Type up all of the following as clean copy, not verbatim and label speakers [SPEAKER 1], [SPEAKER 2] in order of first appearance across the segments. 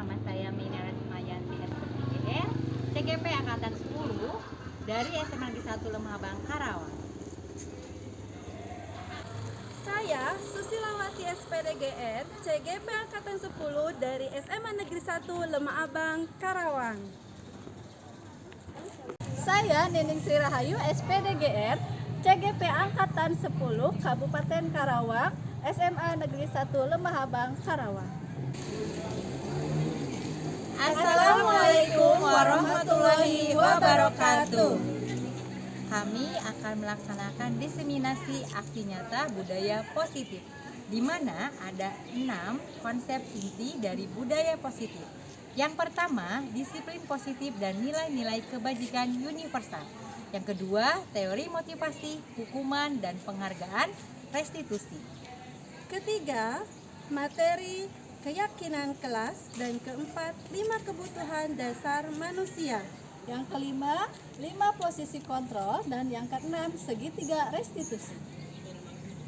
[SPEAKER 1] nama saya Minaret Mayanti SPDGR, CGP Angkatan 10 dari SMA Negeri 1 Lemah Abang, Karawang.
[SPEAKER 2] Saya Susilawati SPDGR, CGP Angkatan 10 dari SMA Negeri 1 Lemah Abang, Karawang. Saya Nining Sri Rahayu SPDGR, CGP Angkatan 10 Kabupaten Karawang, SMA Negeri 1 Lemah Abang, Karawang.
[SPEAKER 1] Assalamualaikum warahmatullahi wabarakatuh. Kami akan melaksanakan diseminasi aksi nyata budaya positif, di mana ada 6 konsep inti dari budaya positif. Yang pertama, disiplin positif dan nilai-nilai kebajikan universal. Yang kedua, teori motivasi, hukuman, dan penghargaan restitusi.
[SPEAKER 2] Ketiga, materi keyakinan kelas. Dan keempat, 5 kebutuhan dasar manusia. Yang kelima, 5 posisi kontrol. Dan yang keenam, segitiga restitusi.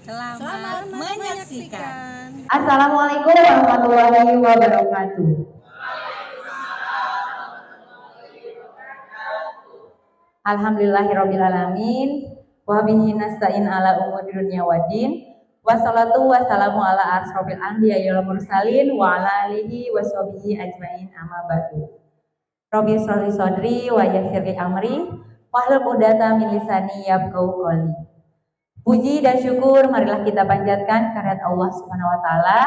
[SPEAKER 1] Selamat menyaksikan.
[SPEAKER 3] Assalamualaikum warahmatullahi wabarakatuh. Alhamdulillahirrabbilalamin. Wa bihi nasta'in ala umuri dunya waddin. Wassalatu wassalamu ala asrofil anbiya'i wal mursalin wa ala alihi wa sahbihi ajmain amma ba'du. Rabbi shrah li sadri wa yassir li amri wahlul 'uqdatam min lisani yafqahu qawli. Puji dan syukur marilah kita panjatkan kehadirat Allah Subhanahu wa taala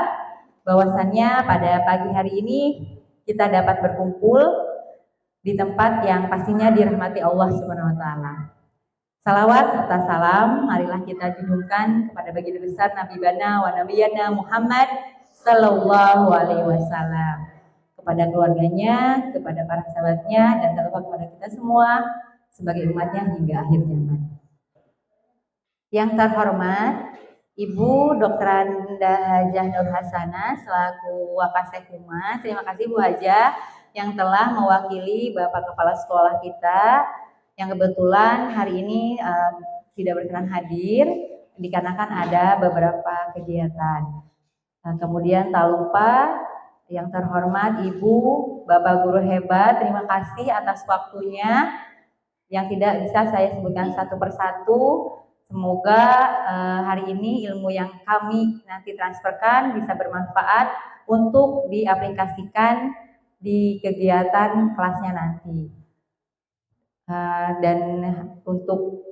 [SPEAKER 3] bahwasannya pada pagi hari ini kita dapat berkumpul di tempat yang pastinya dirahmati Allah Subhanahu wa taala. Salawat serta salam marilah kita junjungkan kepada baginda besar Nabi Bana wa Nabiyana Muhammad sallallahu alaihi wasallam, kepada keluarganya, kepada para sahabatnya, dan terutama kepada kita semua sebagai umatnya hingga akhir zaman. Yang terhormat Ibu Dr. Anda Hajah Nur Hasanah selaku Wakasek Humas. Terima kasih Bu Hajah yang telah mewakili Bapak Kepala Sekolah kita yang kebetulan hari ini tidak berkenan hadir dikarenakan ada beberapa kegiatan. Kemudian tak lupa yang terhormat Ibu, Bapak Guru hebat, terima kasih atas waktunya yang tidak bisa saya sebutkan satu persatu. Semoga hari ini ilmu yang kami nanti transferkan bisa bermanfaat untuk diaplikasikan di kegiatan kelasnya nanti. Dan untuk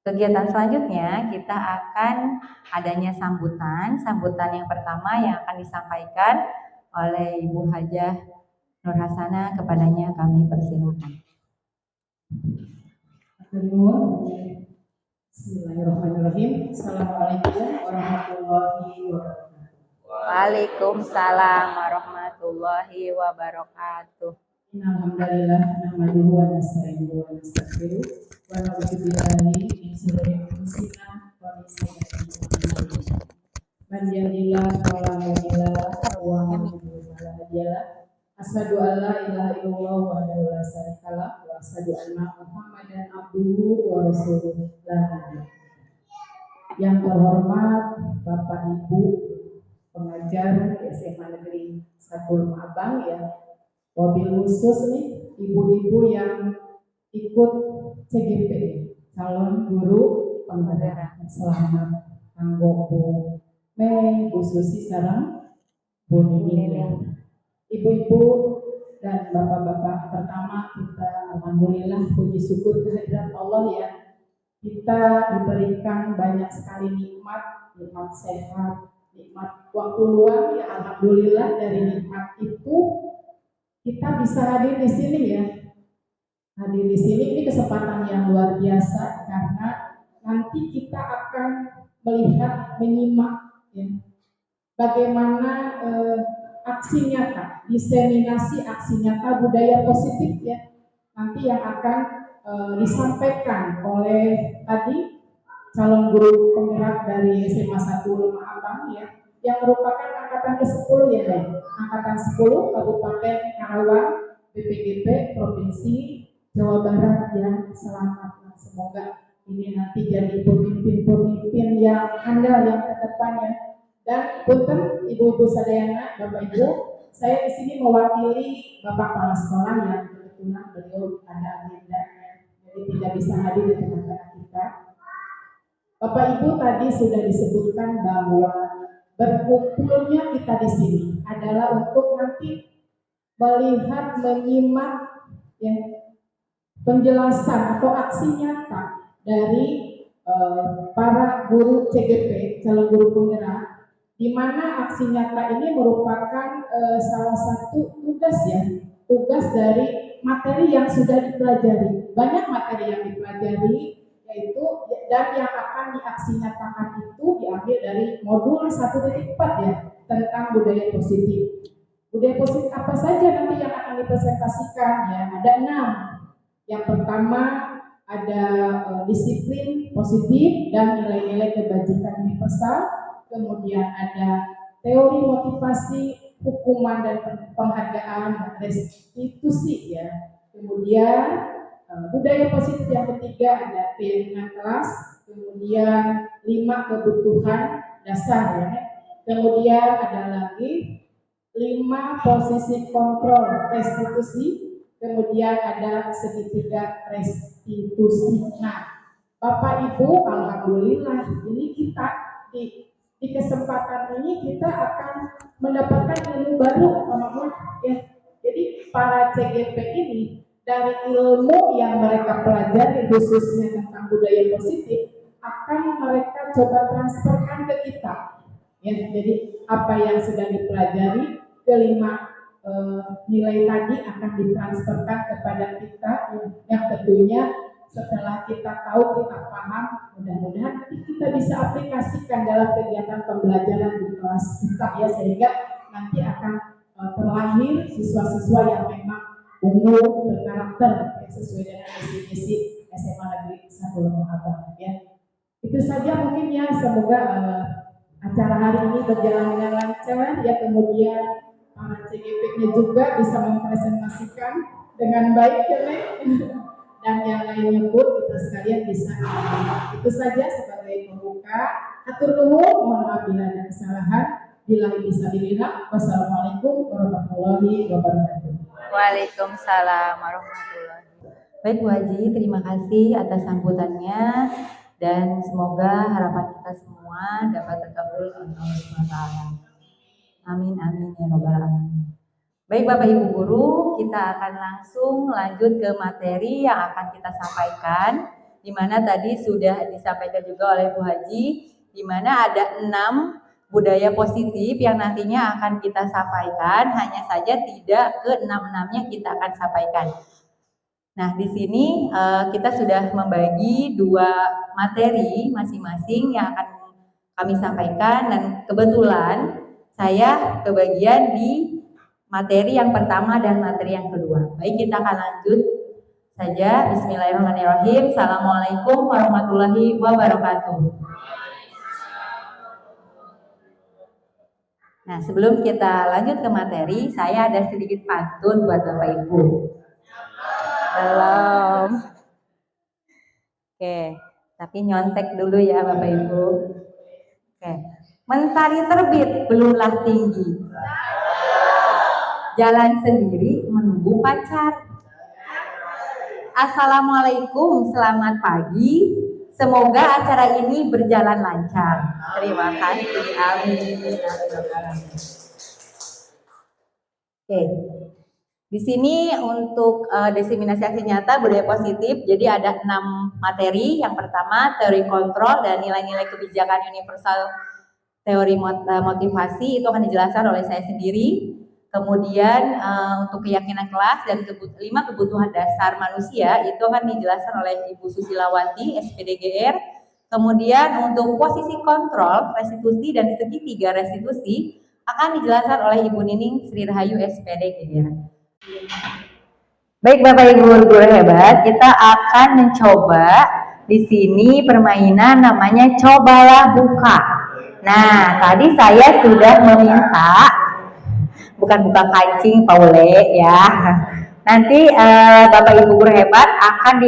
[SPEAKER 3] kegiatan selanjutnya kita akan adanya sambutan yang pertama yang akan disampaikan oleh Ibu Hajah Nur Hasanah, kepadanya kami persilakan.
[SPEAKER 4] Bismillahirrahmanirrahim. Assalamualaikum warahmatullahi wabarakatuh.
[SPEAKER 1] Waalaikumsalam warahmatullahi wabarakatuh.
[SPEAKER 4] Alhamdulillah, nahmaduhu wa nasta'inuhu wa nastaghfiruh wa na'udzu billahi min shururi anfusina wa min sayyi'ati a'malina. Man yahdihillahu fala mudilla lahu wa man yudlil fala hadiya lahu. Asyhadu an la ilaha illallah wahdahu la syarika lahu wa asyhadu anna Muhammadan abduhu wa rasuluh. Yang terhormat Bapak Ibu pengajar SMA Negeri 1 Lemah Abang, ya, wabil khusus nih ibu-ibu yang ikut CGP, calon guru pembelajaran. Selamat kanggo Bu Mei, Bu Susi, sareng Bu Nining. Ibu-ibu dan bapak-bapak, pertama kita alhamdulillah puji syukur kehadirat Allah, ya. Kita diberikan banyak sekali nikmat sehat, nikmat waktu luang, ya, alhamdulillah. Dari nikmat itu kita bisa hadir di sini, ya. Hadir di sini ini kesempatan yang luar biasa karena nanti kita akan melihat, menyimak, ya, bagaimana aksi nyata, diseminasi aksi nyata budaya positif, ya, nanti yang akan disampaikan oleh tadi calon guru penggerak dari SMA 1 Lemah Abang, ya, yang merupakan angkatan ke-10, ya, angkatan 10 Kabupaten Karawang, BPGP Provinsi Jawa Barat, ya. Selamat, semoga ini nanti jadi pemimpin-pemimpin yang handal yang ke depannya. Dan punten ibu-ibu sadayana, Bapak Ibu, Saya di sini mewakili Bapak Kepala Sekolah yang kebetulan beliau ada agendanya, jadi tidak bisa hadir di tengah-tengah kita. Bapak Ibu tadi sudah disebutkan bahwa berkumpulnya kita di sini adalah untuk nanti melihat, menyimak ya, penjelasan atau aksi nyata dari para guru CGP, calon guru penggerak, di mana aksi nyata ini merupakan salah satu tugas ya, tugas dari materi yang sudah dipelajari. Banyak materi yang dipelajari, yaitu dan yang akan diaksi nyatakan itu diambil dari modul 1.4 ya, tentang budaya positif. Budaya positif apa saja nanti yang akan dipresentasikan ya? Ada 6. Yang pertama ada disiplin positif dan nilai-nilai kebajikan universal. Kemudian ada teori motivasi, hukuman dan penghargaan, restitusi ya. Kemudian budaya positif yang ketiga ada keyakinan kelas. Kemudian 5 kebutuhan dasar ya. Kemudian ada lagi 5 posisi kontrol restitusi, kemudian ada segitiga restitusi. Nah, Bapak Ibu, alhamdulillah ini kita di kesempatan ini kita akan mendapatkan ilmu baru, teman-teman ya. Jadi para CGP ini dari ilmu yang mereka pelajari khususnya tentang budaya positif akan mereka coba transferkan ke kita. Ya, jadi apa yang sudah dipelajari, kelima nilai tadi akan ditransferkan kepada kita yang tentunya setelah kita tahu, kita paham, mudah-mudahan nanti kita bisa aplikasikan dalam kegiatan pembelajaran di kelas kita ya, sehingga nanti akan terlahir siswa-siswa yang memang unggul, berkarakter ya, sesuai dengan misi SMA Negeri 1 Lemah Abang ya. Itu saja mungkin ya, semoga acara hari ini berjalan dengan lancar ya, kemudian para CGP-nya juga bisa mempresentasikan dengan baik ya, dan yang lainnya pun kita sekalian bisa. Itu saja sebagai pembuka. Atur nuhun, mohon maaf bila ada kesalahan. Billahi fisabilillah. Wassalamualaikum warahmatullahi wabarakatuh.
[SPEAKER 3] Waalaikumsalam warahmatullahi wabarakatuh. Baik Bu Haji, terima kasih atas sambutannya dan semoga harapan kita semua dapat terkabul oleh Allah SWT. Amin amin ya robbal alamin. Baik Bapak Ibu guru, kita akan langsung lanjut ke materi yang akan kita sampaikan, di mana tadi sudah disampaikan juga oleh Bu Haji, di mana ada 6 budaya positif yang nantinya akan kita sampaikan, hanya saja tidak ke 6-6-nya kita akan sampaikan. Nah, di sini kita sudah membagi 2 materi masing-masing yang akan kami sampaikan, dan kebetulan saya kebagian di materi yang pertama dan materi yang kedua. Baik, kita akan lanjut saja. Bismillahirrahmanirrahim. Assalamualaikum warahmatullahi wabarakatuh. Nah, sebelum kita lanjut ke materi, saya ada sedikit pantun buat Bapak Ibu. Belum. Oke, tapi nyontek dulu ya Bapak Ibu. Oke. Mentari terbit belumlah tinggi. Jalan sendiri menunggu pacar. Assalamualaikum, selamat pagi. Semoga acara ini berjalan lancar. Terima kasih. Amin. Oke. Di sini untuk diseminasi aksi nyata budaya positif, jadi ada 6 materi. Yang pertama teori kontrol dan nilai-nilai kebijakan universal, teori motivasi itu akan dijelaskan oleh saya sendiri. Kemudian untuk keyakinan kelas dan 5 kebutuhan dasar manusia itu akan dijelaskan oleh Ibu Susilawati, SPDGR. Kemudian untuk posisi kontrol, restitusi dan segitiga restitusi akan dijelaskan oleh Ibu Nining Sri Rahayu, SPDGR. Baik Bapak Ibu guru hebat, kita akan mencoba di sini permainan namanya cobalah buka. Nah, tadi saya sudah meminta, bukan buka kancing Paule ya. Nanti Bapak Ibu guru hebat akan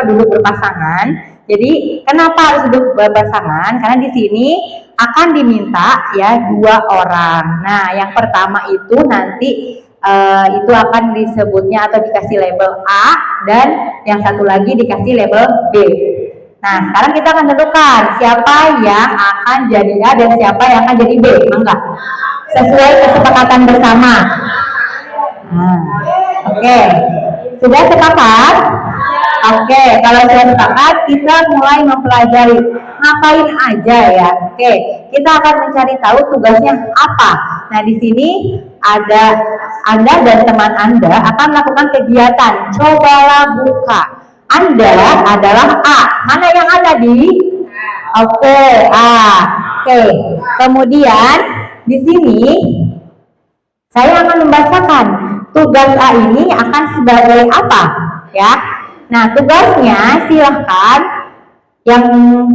[SPEAKER 3] duduk berpasangan. Jadi kenapa harus duduk berpasangan? Karena di sini akan diminta ya 2 orang. Nah, yang pertama itu nanti itu akan disebutnya atau dikasih label A, dan yang satu lagi dikasih label B. Nah, sekarang kita akan tentukan siapa yang akan jadi A dan siapa yang akan jadi B. Enggak, sesuai kesepakatan bersama. Nah, oke. Sudah sepakat? Oke, kalau sudah sepakat, kita mulai mempelajari ngapain aja ya. Oke, kita akan mencari tahu tugasnya apa. Nah, di sini ada Anda dan teman Anda akan melakukan kegiatan. Cobalah buka. Anda adalah A. Mana yang ada di? Oke, A. Oke. Kemudian di sini saya akan membacakan tugas A ini akan sebagai apa, ya. Nah, tugasnya silahkan yang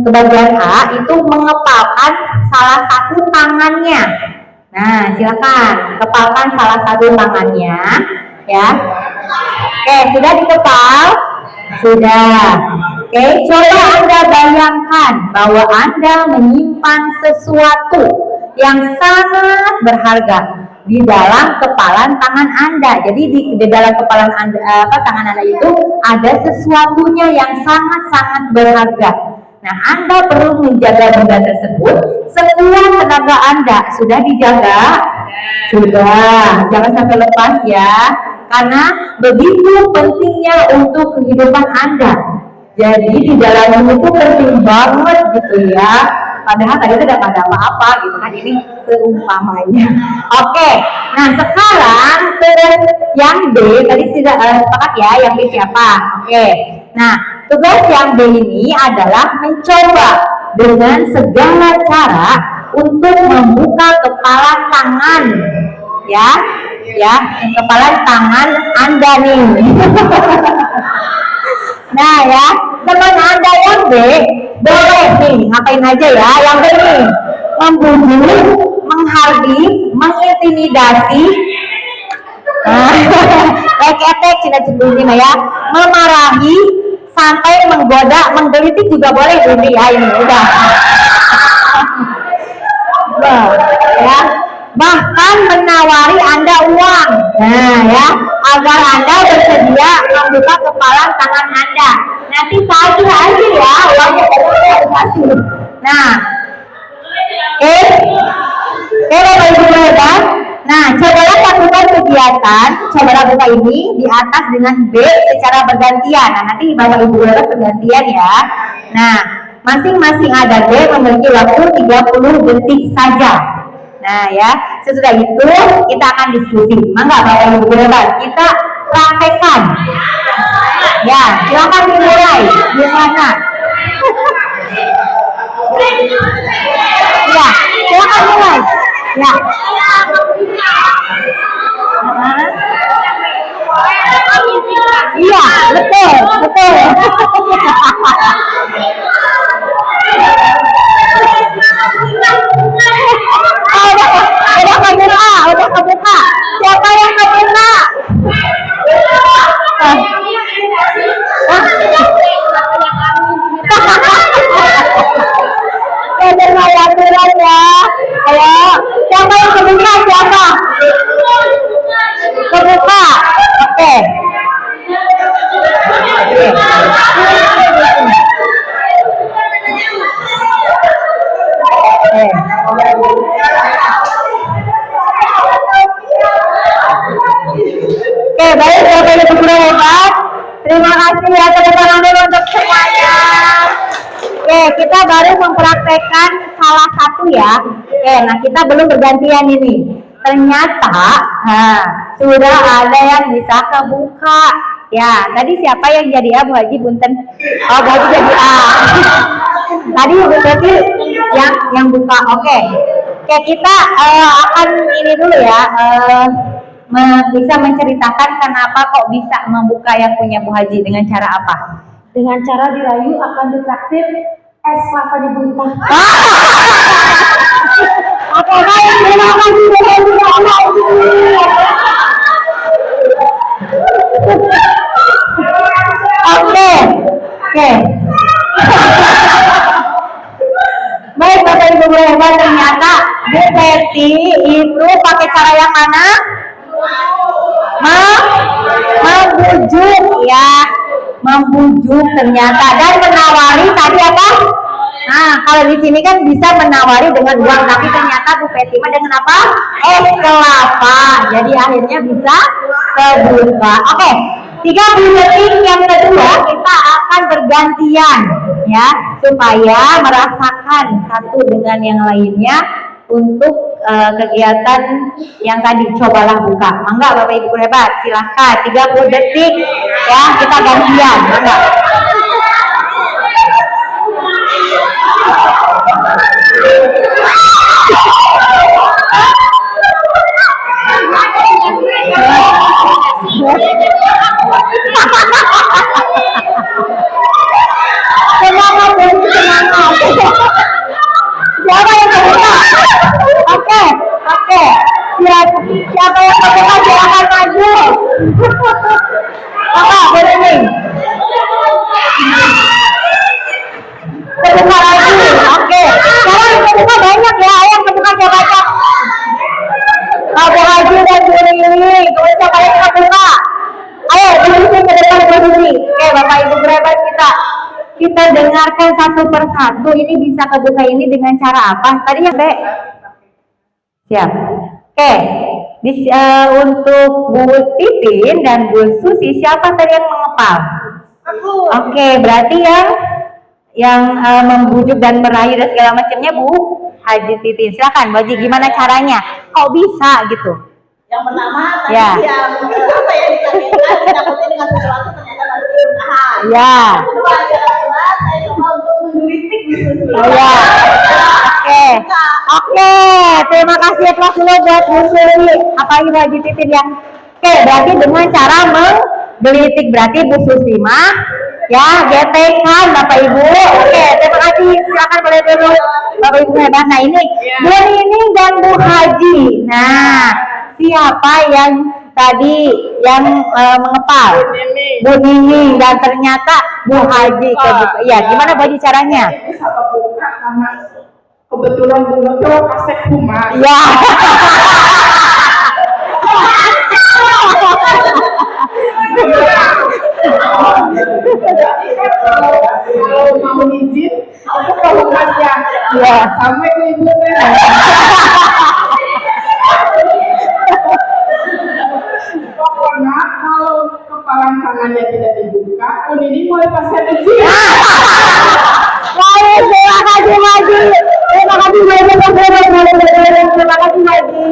[SPEAKER 3] kebagian A itu mengepalkan salah satu tangannya. Nah, silakan kepalkan salah satu tangannya, ya. Oke, sudah dikepal? Sudah. Oke, coba Anda bayangkan bahwa Anda menyimpan sesuatu yang sangat berharga di dalam kepalan tangan Anda. Jadi di dalam kepalan Anda, tangan Anda itu ada sesuatunya yang sangat-sangat berharga. Nah, Anda perlu menjaga benda tersebut sekuat tenaga Anda. Sudah dijaga? Sudah. Jangan sampai lepas ya. Karena begitu pentingnya untuk kehidupan Anda. Jadi di dalam itu penting banget gitu ya. Padahal tadi itu tidak ada apa-apa gitu kan, ini seumpamanya. Oke, nah sekarang tugas yang B tadi sudah sepakat ya, yang B siapa? Oke, nah tugas yang B ini adalah mencoba dengan segala cara untuk membuka kepalan tangan, ya, kepalan tangan Anda nih. Nah ya, teman Anda yang B boleh nih ngapain aja ya, yang B nih membunuh, menghardik, mengintimidasi, etek cina-cina ya, memarahi, sampai menggoda, menggelitik juga boleh ini ya, ini udah. Ya, bahkan menawari Anda uang. Nah ya, agar Anda bersedia membuka kepalan tangan Anda. Nanti tagih aja ya, uangnya kasih. Nah, Bapak Ibu ya. Nah, cobalah lakukan kegiatan, cobalah buka ini di atas dengan B secara bergantian. Nah, nanti Bapak Ibu bergantian ya. Nah, masing-masing ada B memiliki waktu 30 detik saja. Nah ya, sesudah itu kita akan diskusi. Mangga Bapak Ibu debat, kita praktekkan. Ya, silakan dimulai. Gimana? Ya, silakan mulai. Ya. Iya, betul. Udah kebuka. Siapa yang kebuka? Saya aturan ya. Ayo, siapa yang kebuka? Siapa? Kebuka. Oke. Oke, baik Bapak Ibu guru hebat. Terima kasih ya teman-teman untuk semuanya. Oke, kita baru mempraktekkan salah satu ya. Oke, nah kita belum bergantian ini. Ternyata, sudah ada yang bisa kebuka. Ya, tadi siapa yang jadi A, Bu Haji Bunten? Oh, Bu Haji jadi A. Tadi berarti yang buka. Oke, kita akan ini dulu ya. Bisa menceritakan kenapa kok bisa membuka yang punya Bu Haji, dengan cara apa?
[SPEAKER 5] Dengan cara dirayu akan ditraktir es kelapa di Bunta.
[SPEAKER 3] Oke, baik, terima kasih. Oke. Peti itu pakai cara yang mana? Membujuk ya, membujuk ternyata dan menawari tadi apa? Nah, kalau di sini kan bisa menawari dengan uang, tapi ternyata Bu Peti mah dengan apa? Es kelapa. Jadi akhirnya bisa kebuka. Oke, 30 detik yang kedua kita akan bergantian ya, supaya merasakan satu dengan yang lainnya untuk kegiatan yang tadi. Cobalah buka. Mangga Bapak Ibu hebat, silahkan 30 detik ya, kita gantian. Mangga. Semangat, semangat. Siapa yang terbuka? Oke. Siapa yang terbuka silakan maju. Apa? Boleh nih. Terbuka lagi. Oke. Sekarang yang terbuka banyak ya. Ayo yang terbuka siapa aja? Bu Haji dan Bu Lili. Kemudian siapa yang terbuka? Ayo, posisi ke depan posisi. Oke, Bapak Ibu hebat kita dengarkan satu persatu. Ini bisa kebuka ini dengan cara apa? Tadi yang Dek. Siap. Oke. Untuk Bu Titin dan Bu Susi, siapa tadi yang mengepal?
[SPEAKER 2] Aku.
[SPEAKER 3] Oke, berarti yang membujuk dan merayu dan segala macamnya Bu Haji Titin. Silakan, Bu Haji, gimana caranya? Kok bisa gitu?
[SPEAKER 2] Yang pertama tadi
[SPEAKER 3] Ya.
[SPEAKER 2] yang apa ya, dikagetkan ditakutin dengan sesuatu ternyata masih bertahan.
[SPEAKER 3] Ya.
[SPEAKER 2] Yang kedua adalah saya coba untuk menggelitik Bu Susi.
[SPEAKER 3] Ya. Oke, terima kasih atas dulu buat Bu Susi. Apalagi Bu Haji Titin ya. Oke, berarti dengan cara menggelitik, berarti Bu Susi mah ya getekan Bapak Ibu. Oke, terima kasih. Silakan boleh dulu Bapak Ibu hebat. Nah ini Bu Nining dan Bu Haji. Nah, siapa yang tadi yang mengepal? Bu Nining dan ternyata Bu Haji kebuka. Iya, gimana Bu Haji caranya?
[SPEAKER 4] Bisa kebuka karena kebetulan bunga tuh kasek humas.
[SPEAKER 3] Ya.
[SPEAKER 4] Kalau mau izin, aku ke humasnya.
[SPEAKER 3] Ya.
[SPEAKER 4] Sama ibu. Pokoknya kalau kepala tangannya tidak dibuka, ini mulai pasien izin.
[SPEAKER 3] Baik, terima kasih Haji. Terima kasih Haji. Terima kasih Haji.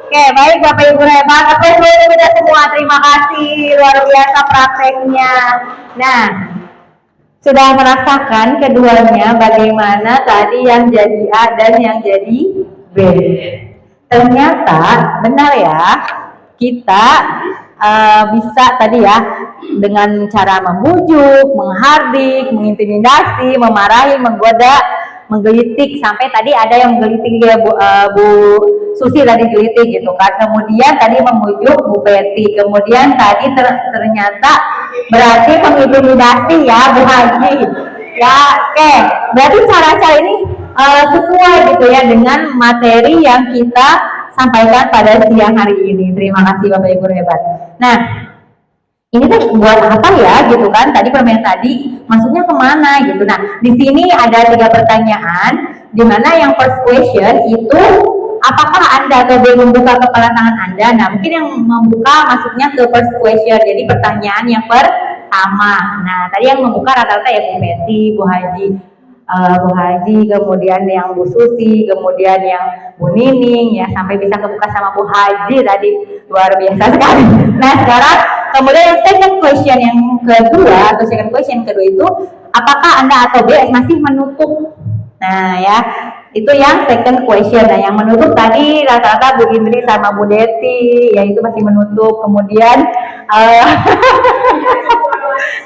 [SPEAKER 3] Oke, baik Bapak Ibu hebat. Oke, sudah semua. Terima kasih, luar biasa prakteknya. Nah, sudah merasakan keduanya bagaimana tadi yang jadi A dan yang jadi B. Ternyata benar ya, kita bisa tadi ya dengan cara membujuk, menghardik, mengintimidasi, memarahi, menggoda, menggelitik, sampai tadi ada yang menggelitik ya Bu Susi tadi gelitik gitu kan. Kemudian tadi memujuk Bu Peti, kemudian tadi ternyata berarti mengintimidasi ya Bu Haji. Ya, oke. Berarti cara-cara ini sesuai gitu ya dengan materi yang kita sampaikan pada siang hari ini. Terima kasih Bapak Ibu hebat. Nah, ini kan buat apa ya gitu kan? Tadi permainan tadi maksudnya kemana gitu. Nah, di sini ada 3 pertanyaan, di mana yang first question itu apakah Anda atau B membuka kepala tangan Anda? Nah, mungkin yang membuka masuknya ke first question. Jadi pertanyaan yang pertama. Nah, tadi yang membuka rata-rata ya Bu Peti, Bu Haji, kemudian yang Bu Susi, kemudian yang Bu Nining, ya sampai bisa kebuka sama Bu Haji tadi, luar biasa sekali. Nah sekarang kemudian yang second question yang kedua itu apakah Anda atau B masih menutup? Nah ya itu yang second question. Nah yang menutup tadi rata-rata Bu Indri sama Bu Deti, ya itu masih menutup. Kemudian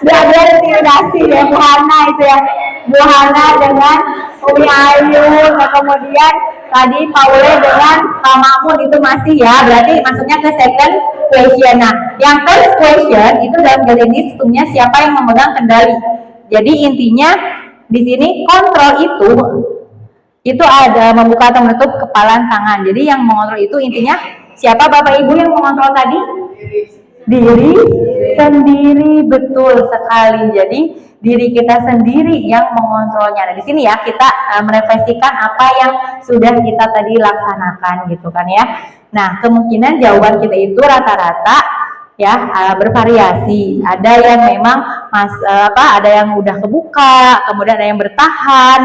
[SPEAKER 3] dia intimidasi ya Bu Hana itu ya. Bu Hana dengan Umi Ayu, nah, kemudian tadi Paule dengan Pak Mahmud itu masih ya, berarti masuknya ke second question. Nah, yang first question itu dalam ini sebetulnya siapa yang memegang kendali. Jadi intinya di sini kontrol itu itu ada membuka atau menutup kepalan tangan. Jadi yang mengontrol itu intinya siapa Bapak Ibu yang mengontrol tadi? Diri sendiri, betul sekali. Jadi diri kita sendiri yang mengontrolnya. Nah, di sini ya kita merefleksikan apa yang sudah kita tadi laksanakan gitu kan ya. Nah, kemungkinan jawaban kita itu rata-rata ya bervariasi. Ada yang memang ada yang udah kebuka, kemudian ada yang bertahan.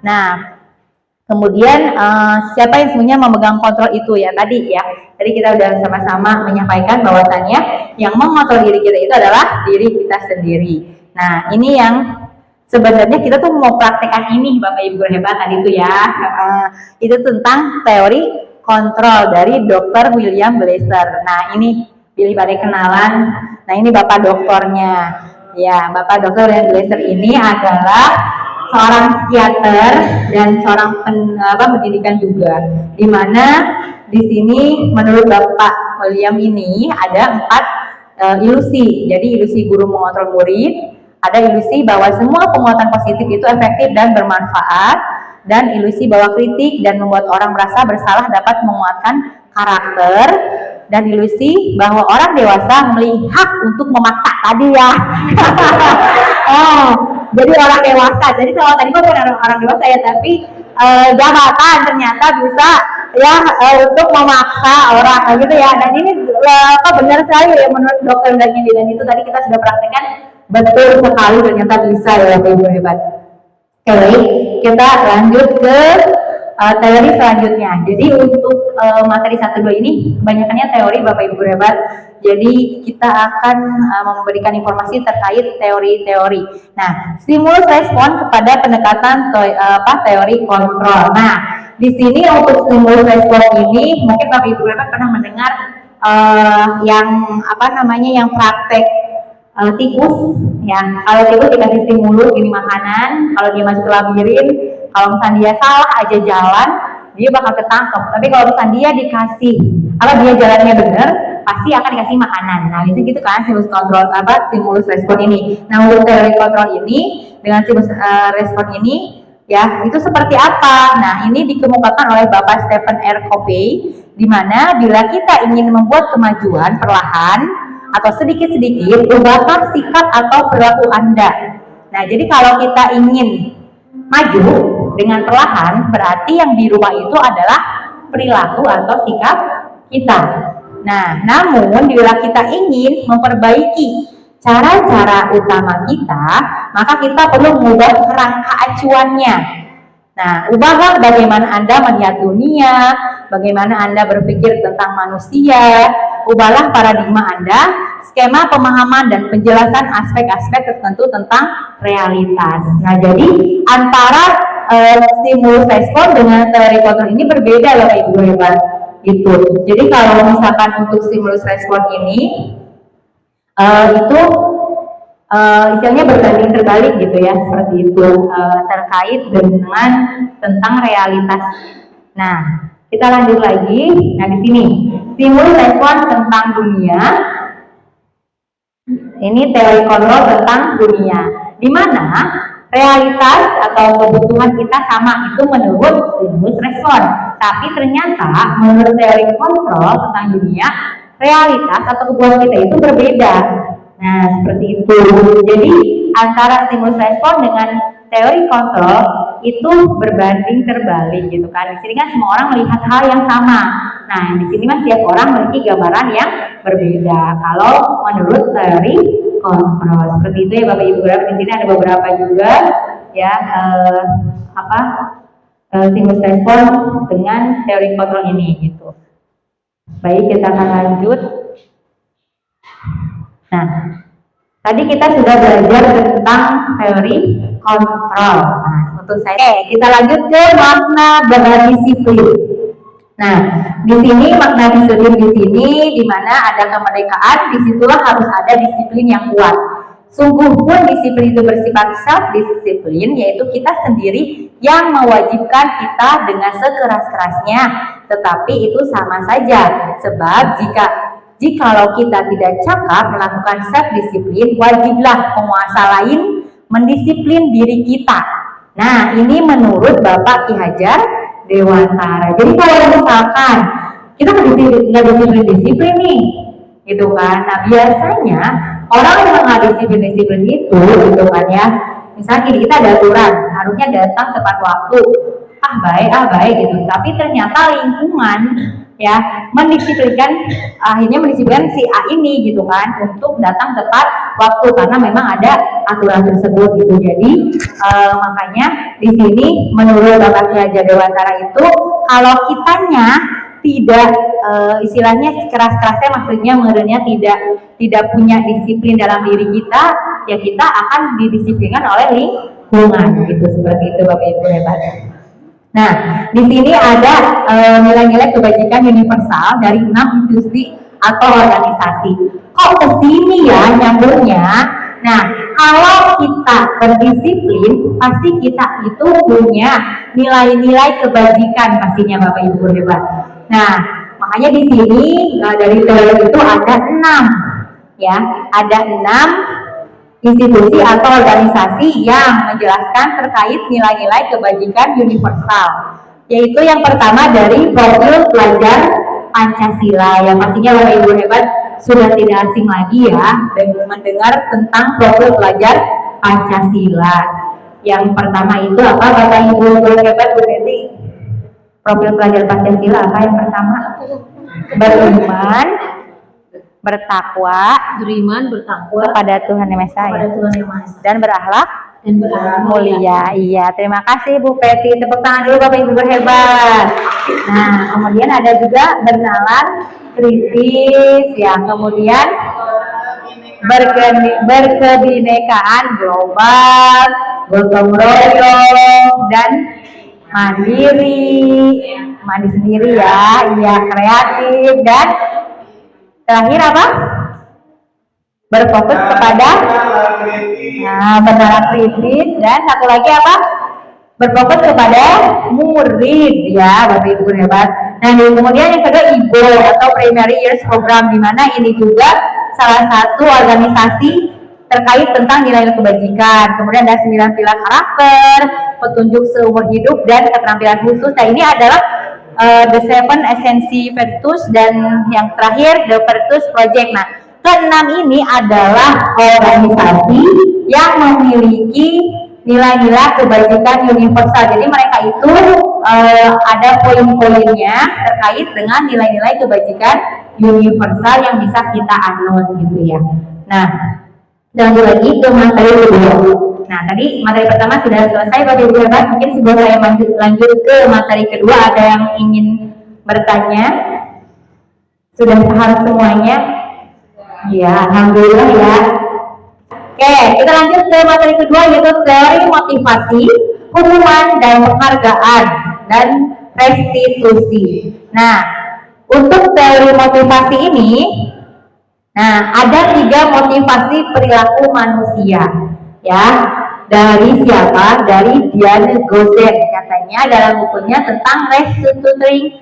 [SPEAKER 3] Nah, kemudian siapa yang sebenarnya memegang kontrol itu ya tadi ya. Tadi kita udah sama-sama menyampaikan bahwasannya yang mengontrol diri kita itu adalah diri kita sendiri. Nah, ini yang sebenarnya kita tuh mau praktekkan ini Bapak Ibu guru hebat tadi itu ya. Itu tentang teori kontrol dari Dr. William Glasser. Nah, ini pilih pada kenalan. Nah, ini Bapak doktornya. Ya, Bapak Dr. William Glasser ini adalah seorang psikiater dan seorang pendidikan juga. Di mana di sini menurut Bapak William ini ada 4 ilusi. Jadi ilusi guru mengontrol murid, ada ilusi bahwa semua penguatan positif itu efektif dan bermanfaat, dan ilusi bahwa kritik dan membuat orang merasa bersalah dapat menguatkan karakter, dan ilusi bahwa orang dewasa memiliki hak untuk memaksa tadi ya. Jadi orang dewasa. Jadi kalau tadi bukan orang dewasa ya, tapi jabatan ternyata bisa ya untuk memaksa orang gitu ya. Dan ini benar sekali ya menurut dokter dan itu tadi kita sudah praktekkan, betul sekali ternyata bisa ya Bapak Ibu hebat. Oke, kita lanjut ke teori selanjutnya. Jadi untuk materi 1-2 ini kebanyakannya teori Bapak Ibu hebat. Jadi kita akan memberikan informasi terkait teori-teori. Nah, stimulus respon kepada pendekatan teori kontrol. Nah, di sini untuk stimulus respon ini mungkin Bapak Ibu hebat pernah mendengar yang praktek tikus ya. Kalau tikus dikasih stimulus ini makanan, kalau dia masuk ke labirin, kalau misalnya dia salah aja jalan, dia bakal ketangkep. Tapi kalau misalnya dia dikasih, dia jalannya benar, pasti akan dikasih makanan. Nah, itu gitu kan stimulus respon ini. Nah, untuk teori kontrol ini dengan stimulus respon ini ya, itu seperti apa? Nah, ini dikemukakan oleh Bapak Stephen R. Covey, di mana bila kita ingin membuat kemajuan perlahan atau sedikit-sedikit, ubahkan sikap atau perilaku Anda. Nah, jadi kalau kita ingin maju dengan perlahan, berarti yang dirubah itu adalah perilaku atau sikap kita. Nah, namun bila kita ingin memperbaiki cara-cara utama kita, maka kita perlu mengubah kerangka acuannya. Nah, ubahlah bagaimana Anda melihat dunia, bagaimana Anda berpikir tentang manusia, ubahlah paradigma Anda, skema pemahaman dan penjelasan aspek-aspek tertentu tentang realitas. Nah, jadi antara stimulus respon dengan teori kontrol ini berbeda loh Ibu hebat. Gitu. Jadi kalau misalkan untuk stimulus respon ini itu istilahnya berbanding terbalik gitu ya, seperti itu terkait dengan tentang realitas. Nah, kita lanjut lagi. Nah, di sini stimulus respon tentang dunia. Ini teori kontrol tentang dunia, di mana realitas atau kebutuhan kita sama itu menurut stimulus respon. Tapi ternyata menurut teori kontrol tentang dunia, realitas atau kebutuhan kita itu berbeda. Nah, seperti itu. Jadi antara stimulus respon dengan teori kontrol itu berbanding terbalik gitu kan. Di sini kan semua orang melihat hal yang sama. Nah, di sini mas setiap orang memiliki gambaran yang berbeda. Kalau menurut teori kontrol seperti itu ya Bapak Ibu. Di sini ada beberapa juga ya stimulus respon dengan teori kontrol ini gitu. Baik, kita akan lanjut. Nah, tadi kita sudah belajar tentang teori kontrol. Nah, untuk saya, kita lanjut ke makna berdisiplin. Nah, di sini makna disiplin di sini, di mana ada kemerdekaan, disitulah harus ada disiplin yang kuat. Sungguh pun disiplin itu bersifat self-disiplin, yaitu kita sendiri yang mewajibkan kita dengan sekeras-kerasnya. Tetapi itu sama saja, sebab jikalau kita tidak cakap melakukan self-disiplin, wajiblah penguasa lain mendisiplin diri kita. Nah, ini menurut Bapak Ki Hajar Dewantara. Jadi kalau misalkan kita nggak disiplin nih, gitu kan. Nah, biasanya orang yang nggak disiplin itu, gitu kan ya. Misalnya kita ada aturan, harusnya datang tepat waktu. Baik gitu. Tapi ternyata lingkungan ya akhirnya mendisiplinkan si A ini gitu kan untuk datang tepat waktu karena memang ada aturan tersebut gitu. Jadi makanya di sini menurut Bapak Ki Hajar Dewantara itu kalau kitanya tidak istilahnya keras-kerasnya maksudnya menurutnya tidak punya disiplin dalam diri kita, ya kita akan didisiplinkan oleh lingkungan gitu. Seperti itu Bapak Ibu hebat. Nah, di sini ada nilai-nilai kebajikan universal dari 6 institusi atau organisasi. Kok ke sini ya nyambungnya? Nah, kalau kita berdisiplin, pasti kita itu punya nilai-nilai kebajikan pastinya Bapak Ibu hebat. Nah, makanya di sini dari teori itu ada 6 ya, ada 6 institusi atau organisasi yang menjelaskan terkait nilai-nilai kebajikan universal, yaitu yang pertama dari profil pelajar Pancasila, yang pastinya Bapak Ibu hebat sudah tidak asing lagi ya dengan mendengar tentang profil pelajar Pancasila. Yang pertama itu apa Bapak Ibu hebat Bu Teti? Profil pelajar Pancasila apa yang pertama? Beriman, bertakwa kepada Tuhan Yang Maha Esa dan berakhlak mulia. Iya, terima kasih Bu Peti. Tepuk tangan dulu Bapak Ibu berhebat. Nah, kemudian ada juga bernalar kritis ya, kemudian berkebinekaan global, gotong royong dan mandiri sendiri ya, iya kreatif dan terakhir apa? Berfokus kepada bernalar kritis dan satu lagi apa? Berfokus kepada murid ya Bapak Ibu hebat. Nah kemudian yang kedua IBO atau Primary Years Program, di mana ini juga salah satu organisasi terkait tentang nilai kebajikan. Kemudian ada 9 pilar karakter, petunjuk seumur hidup dan keterampilan khusus. Nah ini adalah The Seven Essensi Virtus dan yang terakhir The Virtus Project. Nah, keenam ini adalah organisasi yang memiliki nilai-nilai kebajikan universal. Jadi mereka itu ada poin-poinnya terkait dengan nilai-nilai kebajikan universal yang bisa kita anut gitu ya. Nah, lanjut lagi ke materi kedua. Nah, tadi materi pertama sudah selesai Bapak Ibu hebat. Mungkin sebelum saya lanjut ke materi kedua, ada yang ingin bertanya? Sudah paham semuanya? Ya, alhamdulillah ya. Oke, kita lanjut ke materi kedua, yaitu teori motivasi, hukuman dan penghargaan dan restitusi. Nah, untuk teori motivasi ini, ada 3 motivasi perilaku manusia. Ya, dari siapa? Dari Diane Gozet, katanya dalam bukunya tentang restructuring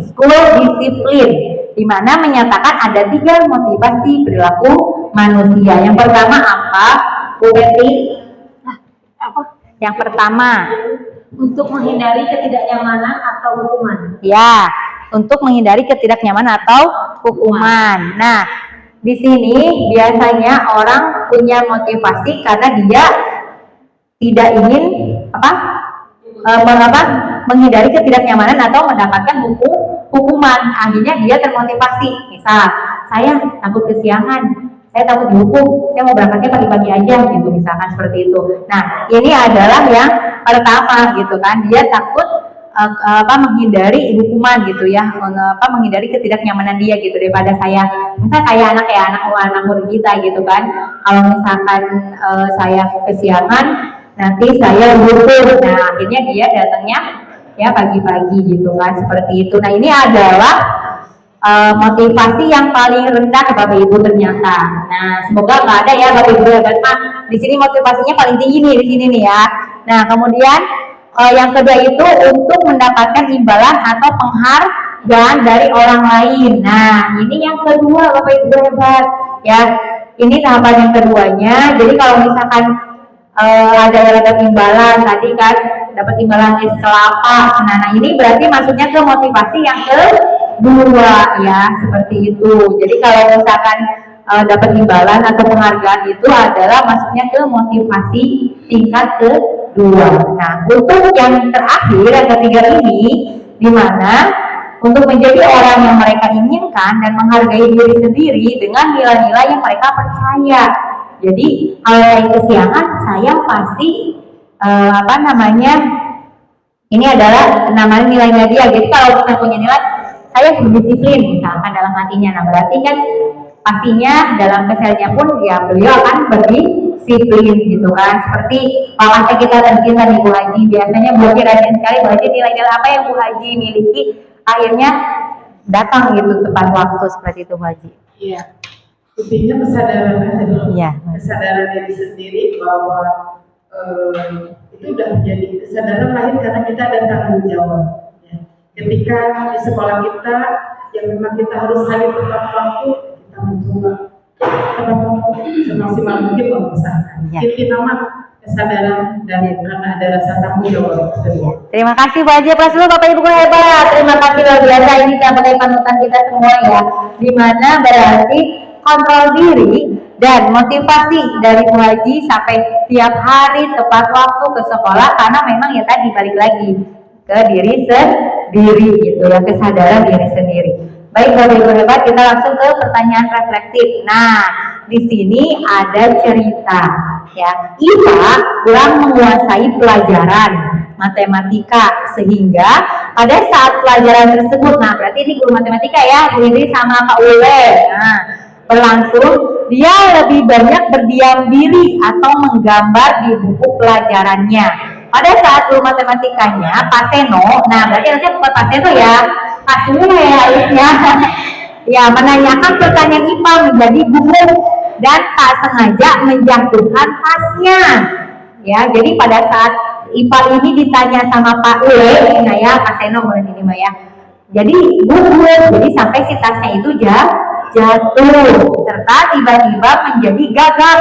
[SPEAKER 3] school discipline, di mana menyatakan ada 3 motivasi perilaku manusia. Yang pertama apa, Bu Betty? Yang pertama
[SPEAKER 5] Untuk menghindari ketidaknyamanan atau hukuman.
[SPEAKER 3] ya, untuk menghindari ketidaknyamanan atau hukuman. Nah, di sini biasanya orang punya motivasi karena dia tidak ingin menghindari ketidaknyamanan atau mendapatkan hukuman. Akhirnya dia termotivasi. Misal, saya takut kesiangan, saya takut dihukum, saya mau berangkatnya pagi-pagi aja gitu, misalkan seperti itu. Nah, ini adalah yang pertama gitu kan, dia takut menghindari hukuman gitu ya, menghindari ketidaknyamanan dia gitu, daripada saya misalnya kayak anak murid kita gitu kan, kalau misalkan saya kesiangan nanti saya dihukum. Nah, akhirnya dia datangnya ya pagi-pagi gitu kan, seperti itu. Nah, ini adalah motivasi yang paling rendah Bapak Ibu ternyata. Nah, semoga nggak ada ya Bapak Ibu hebat. Di sini motivasinya paling tinggi nih di sini nih ya. Nah, kemudian yang kedua itu untuk mendapatkan imbalan atau penghargaan dari orang lain. Nah, ini yang kedua Bapak Ibu hebat ya. Ini tahapan yang keduanya. Jadi kalau misalkan ada yang dapat imbalan tadi kan, dapat imbalan es kelapa. Nah, ini berarti masuknya ke motivasi yang kedua ya, seperti itu. Jadi kalau misalkan dapat imbalan atau penghargaan itu adalah masuknya ke motivasi tingkat kedua. Nah, untuk yang terakhir, yang ketiga ini, di mana untuk menjadi orang yang mereka inginkan dan menghargai diri sendiri dengan nilai-nilai yang mereka percaya. Jadi kalau saya kesiangan, saya pasti ini adalah namanya nilainya dia. Jadi kalau kita punya nilai, saya berdisiplin misalkan dalam hatinya. Nah, berarti kan pastinya dalam kesehariannya pun ya beliau akan berdisiplin gitu kan. Seperti kakak kita tercinta nih Bu Haji, biasanya Bu Haji rajin sekali. Bu Haji nilai-nilai apa yang Bu Haji miliki akhirnya datang gitu tepat waktu, seperti itu Bu Haji.
[SPEAKER 4] Iya, intinya kesadaran aja dulu.
[SPEAKER 3] Iya.
[SPEAKER 4] Kesadaran diri sendiri bahwa itu udah menjadi kesadaran lahir karena kita ada tanggung jawab. Ya. Ketika di sekolah kita yang memang kita harus hadir tepat waktu, kita mencoba tepat waktu semaksimal mungkin mengusahakan.
[SPEAKER 3] Ya.
[SPEAKER 4] Itu nama kesadaran dan karena ada rasa tanggung jawab.
[SPEAKER 3] Terima kasih Bu Haji, aplaus dulu Bapak Ibu hebat. Terima kasih luar biasa, ini sebagai panutan kita semua ya. Dimana berarti kontrol diri dan motivasi dari Bu Haji sampai tiap hari tepat waktu ke sekolah, karena memang ya tadi balik lagi ke diri sendiri gitu ya, kesadaran diri sendiri. Baik Bapak Ibu hebat, kita langsung ke pertanyaan reflektif. Nah, di sini ada cerita ya, Ipa kurang menguasai pelajaran matematika sehingga pada saat pelajaran tersebut, nah berarti ini guru matematika ya, Bu Indri sama Pak Ule. Nah, berlangsung dia lebih banyak berdiam diri atau menggambar di buku pelajarannya. Pada saat guru matematikanya Pak Seno, nah berarti harusnya bukan Pak Seno ya, Pak Sule harusnya ya, menanyakan pertanyaan IPA menjadi gugup dan tak sengaja menjatuhkan tasnya ya. Jadi pada saat IPA ini ditanya sama Pak Ule, nah ya Pak Seno mulai ini mah ya, jadi gugup, jadi sampai si tasnya itu jatuh serta tiba-tiba menjadi gagap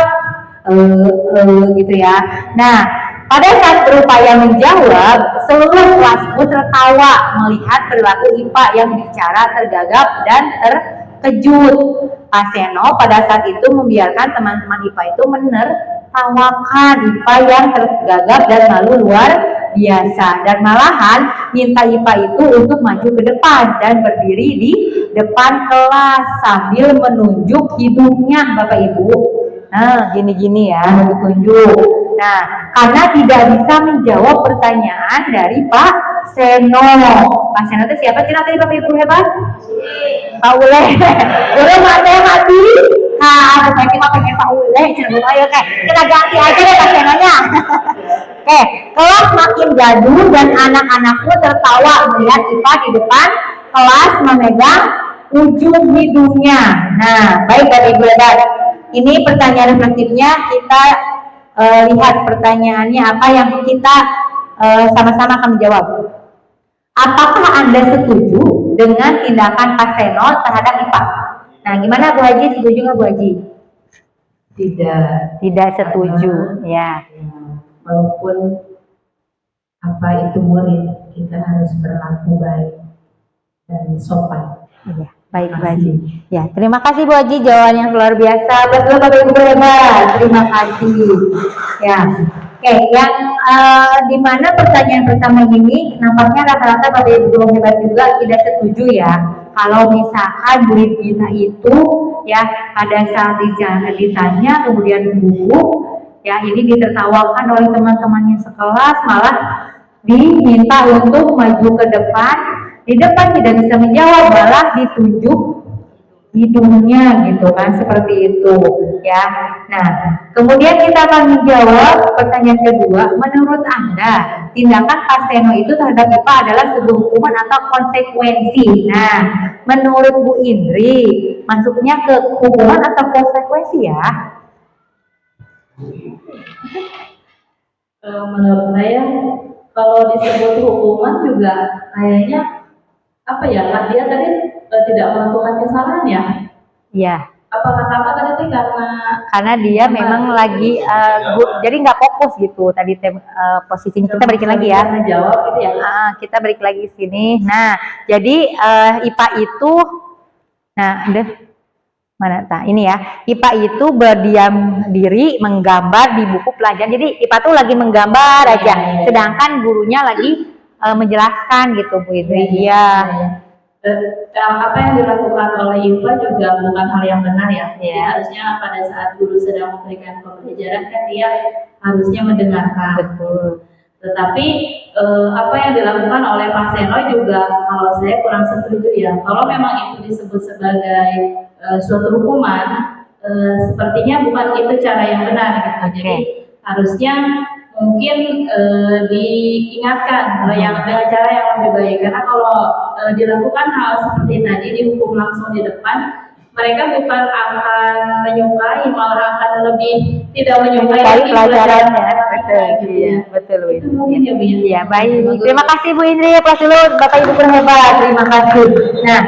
[SPEAKER 3] gitu ya. Nah, pada saat berupaya menjawab, seluruh kelas pun tertawa melihat perilaku IPA yang bicara tergagap dan terkejut. Pak Seno pada saat itu membiarkan teman-teman IPA itu menertawakan IPA yang tergagap dan lalu luar biasa, dan malahan minta IPA itu untuk maju ke depan dan berdiri di depan kelas sambil menunjuk hidungnya Bapak Ibu. Nah, gini-gini ya, ditunjuk. Nah, karena tidak bisa menjawab pertanyaan dari Pak Seno. Pak Seno itu siapa sih tadi Bapak Ibu hebat? Pak Ule. Guru matematika. Saya cuma pengen Pak Ule. Ayo kita ganti aja deh Pak Senonya. Oke, kelas makin gaduh dan anak-anakku tertawa melihat IPA di depan kelas memegang ujung hidungnya. Nah, baik Bapak Ibu hebat. Ini pertanyaan reflektifnya, kita lihat pertanyaannya apa yang kita sama-sama akan menjawab. Apakah Anda setuju dengan tindakan Pak Seno terhadap IPA? Nah, gimana Bu Haji, setuju nggak Bu Haji? Tidak setuju ya.
[SPEAKER 4] Walaupun apa itu murid, kita harus berlaku baik dan sopan.
[SPEAKER 3] Iya, baik Bu Haji. Ya, terima kasih Bu Haji, jawaban yang luar biasa. Betul Bapak Ibu hebat. Terima kasih. Ya. Oke, yang dimana pertanyaan pertama ini nampaknya rata-rata Bapak Ibu hebat juga tidak setuju ya. Kalau misalkan murid kita itu ya pada saat ditanya kemudian gugup ya, ini ditertawakan oleh teman-temannya sekelas, malah diminta untuk maju ke depan. Di depan tidak bisa menjawab, malah ditunjuk hidungnya gitu kan, seperti itu ya. Nah, kemudian kita akan menjawab pertanyaan kedua. Menurut Anda, tindakan Pak Seno itu terhadap IPA adalah sebuah hukuman atau konsekuensi? Nah, menurut Bu Indri, masuknya ke hukuman atau konsekuensi ya?
[SPEAKER 5] Menurut saya kalau disebut hukuman juga kayaknya apa ya, dia tadi tidak melakukan kesalahan ya.
[SPEAKER 3] Iya. apa kata apa tadi teh
[SPEAKER 1] karena dia memang lagi jadi nggak fokus gitu tadi posisinya. Kita balikin lagi ya.
[SPEAKER 3] jawab gitu ya.
[SPEAKER 1] Kita balik lagi ke sini. Nah, jadi IPA itu, nah, mana tak ini ya. IPA itu berdiam diri menggambar di buku pelajaran. Jadi IPA tuh lagi menggambar aja, sedangkan gurunya lagi menjelaskan gitu Bu Idri. Iya.
[SPEAKER 3] Apa yang dilakukan oleh IPA juga bukan hal yang benar ya. Jadi
[SPEAKER 1] Ya.
[SPEAKER 3] harusnya pada saat guru sedang memberikan pembelajaran kan dia harusnya mendengarkan.
[SPEAKER 1] Betul.
[SPEAKER 3] Tetapi apa yang dilakukan oleh Pak Seno juga kalau saya kurang setuju ya. Kalau memang itu disebut sebagai suatu hukuman, sepertinya bukan itu cara yang benar gitu. Jadi harusnya mungkin diingatkan yang dengan cara yang lebih baik, karena kalau dilakukan hal seperti tadi dihukum langsung di depan, mereka bukan akan menyukai, malah akan lebih tidak menyukai
[SPEAKER 1] pelajarannya. Betul,
[SPEAKER 3] gitu
[SPEAKER 1] iya,
[SPEAKER 3] ya.
[SPEAKER 1] betul Bu
[SPEAKER 3] Itu
[SPEAKER 1] Idri.
[SPEAKER 3] mungkin ya Bu ya.
[SPEAKER 1] Iya, baik. Terima kasih Bu Indri, Pak Sulun, Bapak Ibu berhebat. Terima kasih. Nah,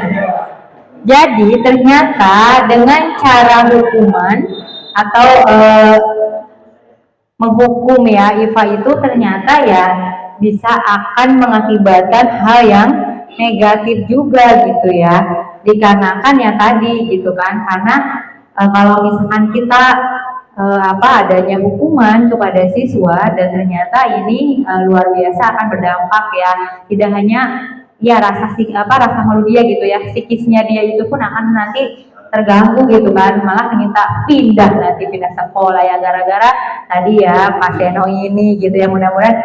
[SPEAKER 1] jadi ternyata dengan cara hukuman atau menghukum ya IPA itu ternyata ya bisa akan mengakibatkan hal yang negatif juga gitu ya, dikarenakan ya tadi gitu kan, karena kalau misalkan kita adanya hukuman kepada siswa dan ternyata ini luar biasa akan berdampak ya, tidak hanya ya rasa malu dia gitu ya, psikisnya dia itu pun akan nanti terganggu gitu kan, malah minta pindah sekolah ya gara-gara tadi ya Pak Seno ini gitu ya. Mudah-mudahan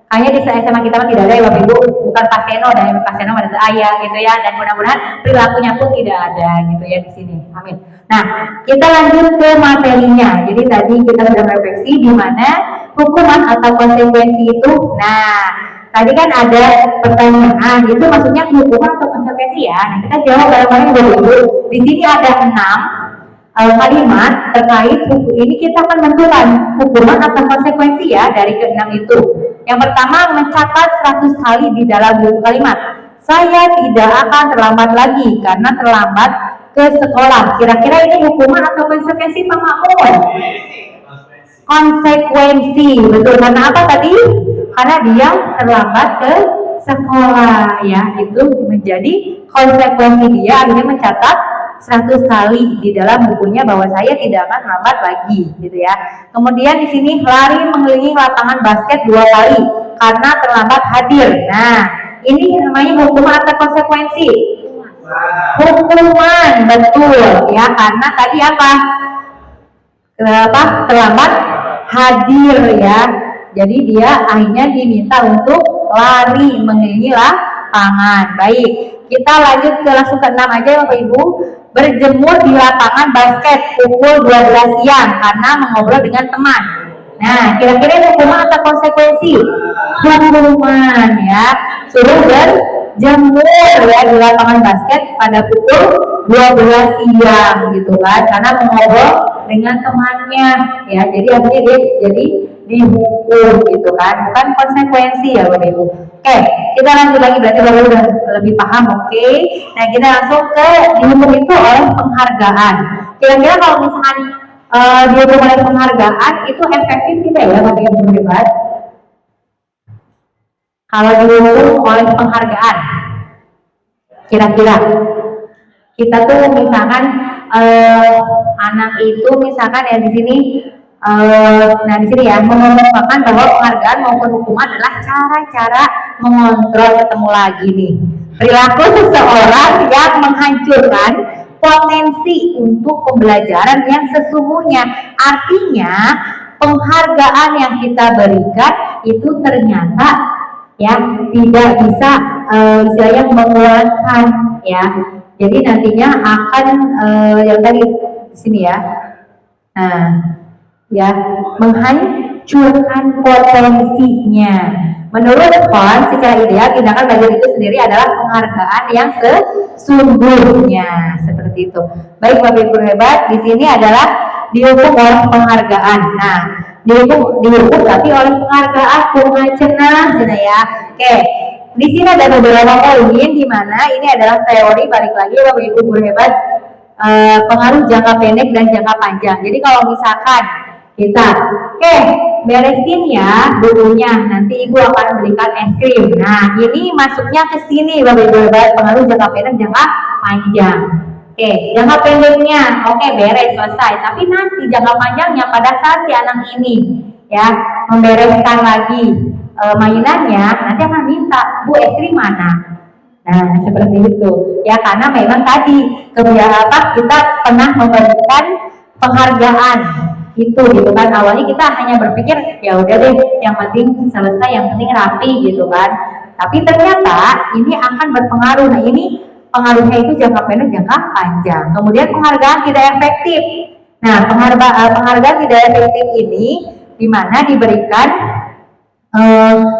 [SPEAKER 1] hanya di SMA kita mah tidak ada ya Bapak Ibu, bukan Pak Seno dan Pak Seno ada ayah gitu ya, dan mudah-mudahan perilakunya pun tidak ada gitu ya di sini. Amin. Nah, kita lanjut ke materinya. Jadi tadi kita sudah merefleksi di mana hukuman atau konsekuensi itu. Nah, tadi kan ada pertanyaan, itu maksudnya hukuman atau konsekuensi ya. Nah, kita jawab bareng-bareng Bapak Ibu. Di sini ada 6 kalimat terkait hukum ini, kita akan menentukan hukuman atau konsekuensi ya dari ke-6 itu. Yang pertama, mencatat 100 kali di dalam buku kalimat. Saya tidak akan terlambat lagi karena terlambat ke sekolah. Kira-kira ini hukuman atau konsekuensi Pak Makmun? Konsekuensi, betul. Karena apa tadi? Karena dia terlambat ke sekolah ya, itu menjadi konsekuensi dia akhirnya mencatat 100 kali di dalam bukunya bahwa saya tidak akan terlambat lagi gitu ya. Kemudian di sini lari mengelilingi lapangan basket 2 kali karena terlambat hadir. Nah, ini namanya hukuman atau konsekuensi? Hukuman, betul ya, karena tadi apa? Terlambat hadir ya. Jadi dia akhirnya diminta untuk lari mengelilingi lapangan. Baik, kita lanjut ke langsung ke-6 aja Bapak Ibu. Berjemur di lapangan basket pukul 12 siang karena mengobrol dengan teman. Nah, kira-kira hukuman atau konsekuensi? Hukuman ya. Suruh berjemur ya di lapangan basket pada pukul 12 siang gitu kan, karena mengobrol dengan temannya ya. Jadi artinya dia jadi dihukum gitu kan, bukan konsekuensi ya Bapak Ibu. Oke, kita lanjut lagi, berarti Bapak udah lebih paham. Oke, nah kita langsung ke dihukum itu oleh penghargaan. Kira-kira kalau misalkan dihukum oleh penghargaan itu efektif tidak ya Bapak Ibu berdebat? Kalau dihukum oleh penghargaan, kira-kira kita tuh misalkan anak itu misalkan ya di sini nah di sini ya mengemukakan bahwa penghargaan maupun hukuman adalah cara-cara mengontrol, ketemu lagi nih, perilaku seseorang yang menghancurkan potensi untuk pembelajaran yang sesungguhnya. Artinya penghargaan yang kita berikan itu ternyata ya tidak bisa istilahnya menguatkan ya. Jadi nantinya akan yang tadi di sini ya. Nah, ya menghancurkan potensinya. Menurut Hon, secara ideal tindakan belajar itu sendiri adalah penghargaan yang sesungguhnya, seperti itu. Baik Bapak Ibu hebat, di sini adalah dihukum oleh penghargaan. Nah, dihukum tapi oleh penghargaan, cenah ya. Oke, di sini ada beberapa poin di mana ini adalah teori, balik lagi Bapak Ibu hebat.
[SPEAKER 3] pengaruh jangka pendek dan jangka panjang. Jadi kalau misalkan kita, oke, beresin ya dulunya, nanti ibu akan berikan es krim. Nah, ini masuknya ke sini, Bapak Ibu, pengaruh jangka pendek, jangka panjang. Oke, jangka pendeknya, oke, beres, selesai. Tapi nanti jangka panjangnya pada saat si anak ini ya membereskan lagi mainannya, nanti akan minta, Bu, es krim mana? Nah, seperti itu. Ya, karena memang tadi kita pernah memberikan penghargaan itu gitu kan. Awalnya kita hanya berpikir ya udah deh, yang penting selesai, yang penting rapi gitu kan. Tapi ternyata ini akan berpengaruh. Nah, ini pengaruhnya itu jangka pendek, jangka panjang. Kemudian penghargaan tidak efektif. Nah, penghargaan tidak efektif ini di mana diberikan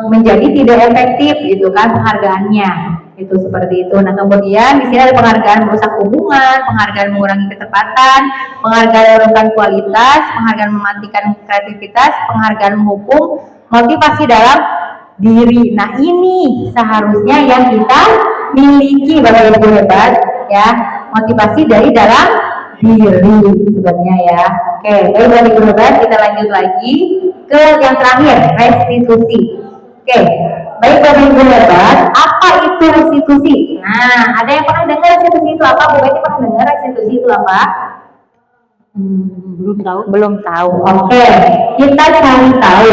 [SPEAKER 3] menjadi tidak efektif gitu kan penghargaannya, itu seperti itu. Nah, kemudian di sini ada penghargaan merusak hubungan, penghargaan mengurangi ketepatan, penghargaan menurunkan kualitas, penghargaan mematikan kreativitas, penghargaan menghukum motivasi dalam diri. Nah, ini seharusnya yang kita miliki, Bapak Ibu hebat ya, motivasi dari dalam diri sebenarnya ya. Oke, baik Bapak Ibu hebat, kita lanjut lagi ke yang terakhir, restitusi. Oke, baik Bapak Ibu hebat, apa itu restitusi? Nah, ada yang pernah dengar restitusi itu apa? Bu Betty pernah dengar restitusi itu apa?
[SPEAKER 5] Belum tahu.
[SPEAKER 3] Belum tahu. Oke, kita cari tahu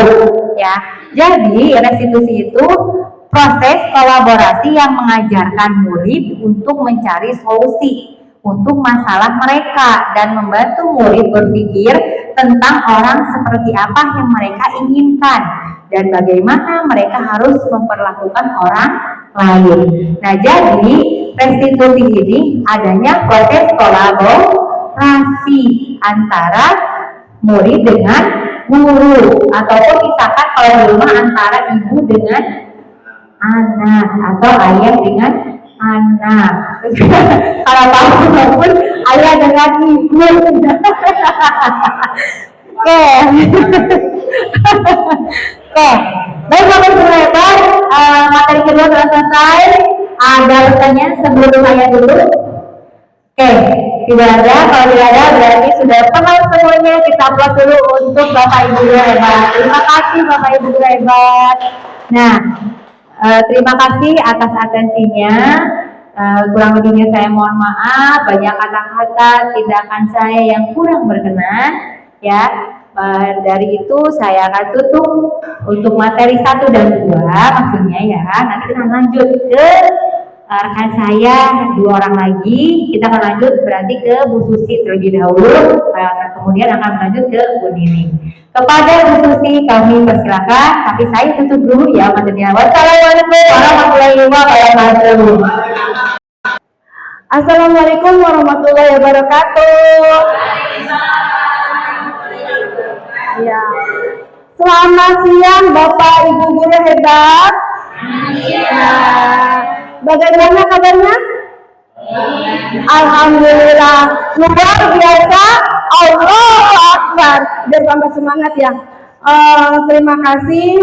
[SPEAKER 3] ya. Jadi restitusi itu proses kolaborasi yang mengajarkan murid untuk mencari solusi untuk masalah mereka dan membantu murid berpikir tentang orang seperti apa yang mereka inginkan dan bagaimana mereka harus memperlakukan orang lain. Nah, jadi restitusi ini adanya proses kolaborasi antara murid dengan guru, ataupun misalkan kalau di rumah antara ibu dengan anak atau ayah dengan anak. Kalau paman maupun ayah dengan ibu. Oke. Oke. Baik Bapak Ibu hebat, materi kedua sudah selesai. Ada pertanyaan sebelum saya dulu? Oke, tidak ada. Kalau tidak ada berarti sudah paham semuanya. Kita aplaus dulu untuk Bapak Ibu hebat. Terima kasih Bapak Ibu hebat. Nah, terima kasih atas atensinya. Kurang lebihnya saya mohon maaf, banyak kata-kata tindakan saya yang kurang berkenan ya. Dari itu saya akan tutup untuk materi 1 dan 2 maksudnya ya. Nanti kita lanjut ke rekan saya 2 orang lagi. Kita akan lanjut berarti ke Bu Susi terlebih dahulu, kemudian akan lanjut ke Bu Nining. Kepada Bu Susi kami persilakan, tapi saya tutup dulu ya materinya. Wassalamualaikum warahmatullahi wabarakatuh.
[SPEAKER 2] Assalamualaikum warahmatullahi wabarakatuh. Ya. Selamat siang Bapak Ibu guru hebat. Nah, bagaimana kabarnya? Alhamdulillah, luar biasa. Allahu Akbar. Biar tambah semangat ya. Terima kasih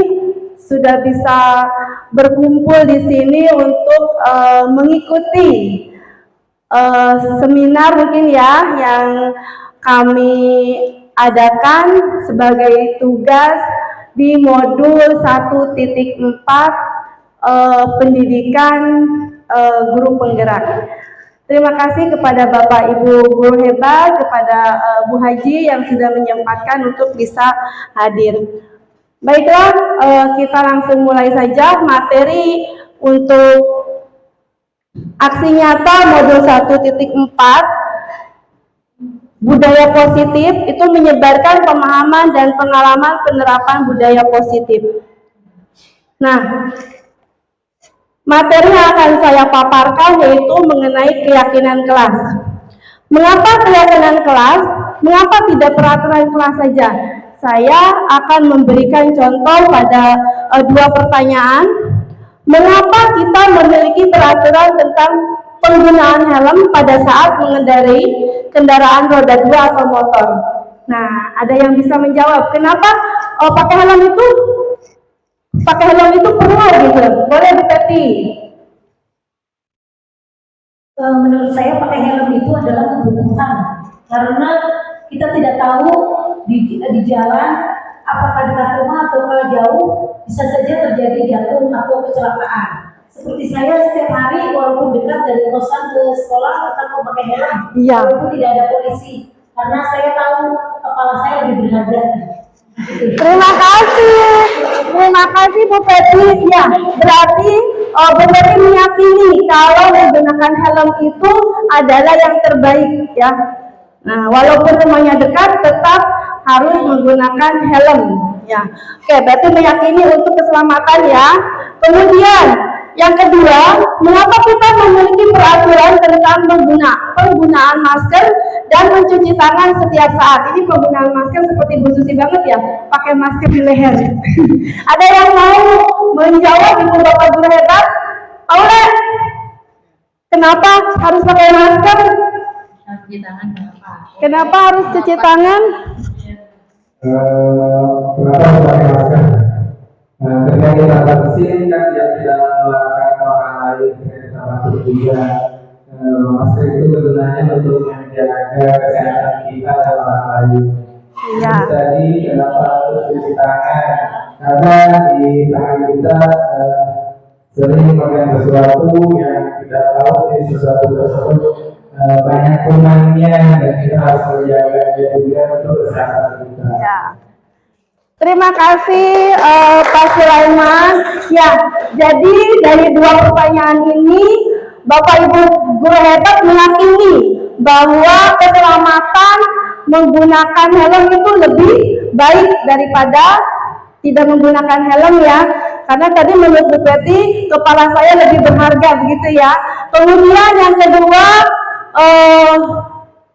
[SPEAKER 2] sudah bisa berkumpul di sini untuk mengikuti seminar mungkin ya yang kami adakan sebagai tugas di modul 1.4 pendidikan guru penggerak. Terima kasih kepada Bapak Ibu guru hebat, kepada Bu Haji yang sudah menyempatkan untuk bisa hadir. Baiklah, kita langsung mulai saja materi untuk aksi nyata modul 1.4 budaya positif itu menyebarkan pemahaman dan pengalaman penerapan budaya positif. Nah, materi yang akan saya paparkan yaitu mengenai keyakinan kelas. Mengapa keyakinan kelas? Mengapa tidak peraturan kelas saja? Saya akan memberikan contoh pada 2 pertanyaan. Mengapa kita memiliki peraturan tentang penggunaan helm pada saat mengendarai kendaraan roda 2 atau motor? Nah, ada yang bisa menjawab kenapa pakai helm itu perlu gitu? Boleh Bu Teti.
[SPEAKER 5] menurut saya pakai helm itu adalah kebutuhan, karena kita tidak tahu di jalan apakah dekat rumah atau kalau jauh bisa saja terjadi jatuh atau kecelakaan. Seperti saya setiap hari walaupun dekat dari kosan ke sekolah tetap memakai helm, walaupun tidak ada polisi, karena saya tahu kepala saya lebih berharga.
[SPEAKER 6] Terima kasih Bu Peti. Ya, berarti Bu Peti meyakini kalau menggunakan helm itu adalah yang terbaik ya. Nah, walaupun rumahnya dekat tetap harus menggunakan helm ya. Oke, berarti meyakini untuk keselamatan ya. Kemudian yang kedua, mengapa kita memiliki peraturan tentang penggunaan masker dan mencuci tangan setiap saat? Ini penggunaan masker seperti Bu Susi banget ya, pakai masker di leher. Ada yang mau menjawab, Ibu Bapak Guru hebat? Aure, kenapa harus pakai masker?
[SPEAKER 3] Cuci tangan kenapa?
[SPEAKER 6] Kenapa harus cuci tangan?
[SPEAKER 7] Kenapa harus pakai masker? Ketika kita bersin kan tidak mengeluarkan orang lain, kita masuk juga. Masker itu gunanya untuk menjaga kesehatan kita dan orang lain.
[SPEAKER 6] Iya.
[SPEAKER 7] Jadi kenapa harus cuci tangan? Karena di tangan kita sering makan sesuatu yang tidak tahu sesuatu tersebut banyak kumannya, dan kita harus menjaganya juga untuk kesehatan kita.
[SPEAKER 6] Ya. Terima kasih Pak Sulaiman. Ya, jadi dari dua pertanyaan ini Bapak Ibu Guru hebat meyakini bahwa keselamatan menggunakan helm itu lebih baik daripada tidak menggunakan helm ya. Karena tadi menurut Bu Peti kepala saya lebih berharga begitu ya. Kemudian yang kedua,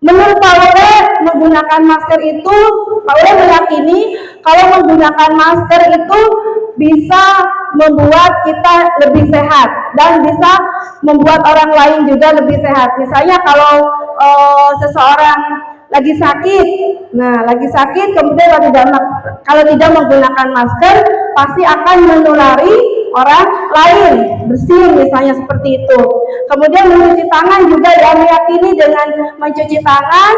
[SPEAKER 6] menurut Pak Ure menggunakan masker itu, Pak Ure meyakini kalau menggunakan masker itu bisa membuat kita lebih sehat dan bisa membuat orang lain juga lebih sehat. Misalnya kalau seseorang lagi sakit, kemudian kalau tidak menggunakan masker pasti akan menulari orang lain, bersin misalnya seperti itu. Kemudian mencuci tangan juga ya, meyakini dengan mencuci tangan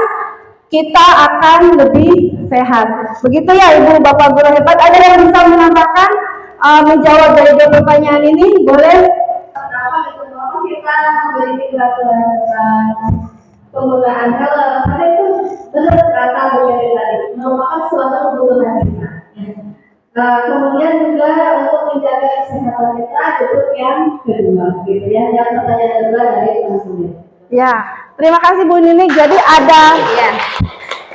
[SPEAKER 6] kita akan lebih sehat. Begitu ya Ibu Bapak Guru hebat. Ada yang bisa menambahkan, menjawab dari dua pertanyaan ini? Boleh?
[SPEAKER 5] Kenapa kita memiliki peraturan tentang penggunaan helm? Karena itu benar kata Bu Yati tadi, merupakan suatu kebutuhan kita. Kemudian juga untuk menjaga kesehatan kita untuk yang kedua, gitu ya. Yang pertanyaan kedua dari Mas Budi.
[SPEAKER 6] Ya, terima kasih Bu Nini. Jadi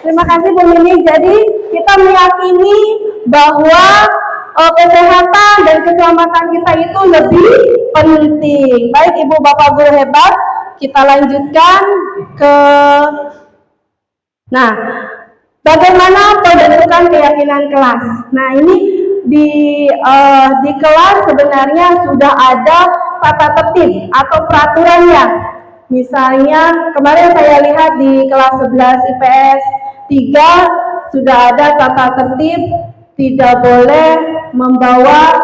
[SPEAKER 6] terima kasih Bu Nini. Jadi kita meyakini bahwa kesehatan dan keselamatan kita itu lebih penting. Baik Ibu Bapak Guru hebat, kita lanjutkan ke bagaimana pembentukan keyakinan kelas. Nah, ini di kelas sebenarnya sudah ada tata tertib atau peraturannya. Misalnya kemarin saya lihat di kelas 11 IPS 3 sudah ada tata tertib tidak boleh membawa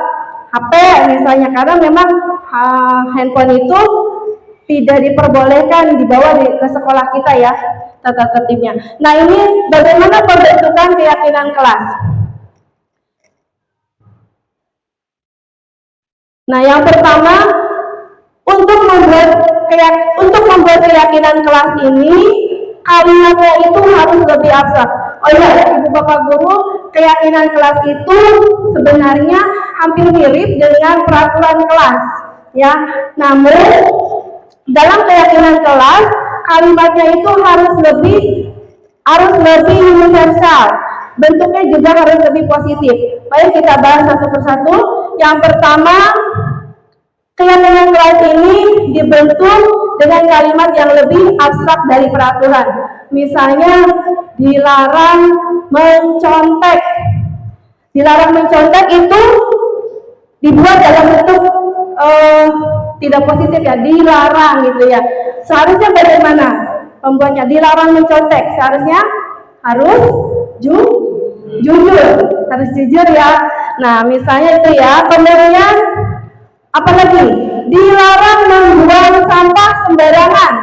[SPEAKER 6] HP misalnya, karena memang handphone itu tidak diperbolehkan dibawa ke sekolah kita ya, tata tertibnya. Nah, ini bagaimana pembentukan keyakinan kelas. Nah, yang pertama, untuk membuat keyakinan kelas ini, kalimatnya itu harus lebih abstrak. Oh iya, Ibu Bapak Guru, keyakinan kelas itu sebenarnya hampir mirip dengan peraturan kelas, ya. Namun dalam keyakinan kelas, kalimatnya itu harus lebih universal. Bentuknya juga harus lebih positif. Baik, kita bahas satu persatu. Yang pertama, keyakinan kelas ini dibentuk dengan kalimat yang lebih abstrak dari peraturan. Misalnya, dilarang mencontek. Dilarang mencontek itu dibuat dalam bentuk tidak positif ya, dilarang gitu ya. Seharusnya bagaimana pembuatnya? Dilarang mencontek, seharusnya harus jujur, harus jujur ya. Nah, misalnya itu ya. Kemudian apalagi? Dilarang membuang sampah sembarangan.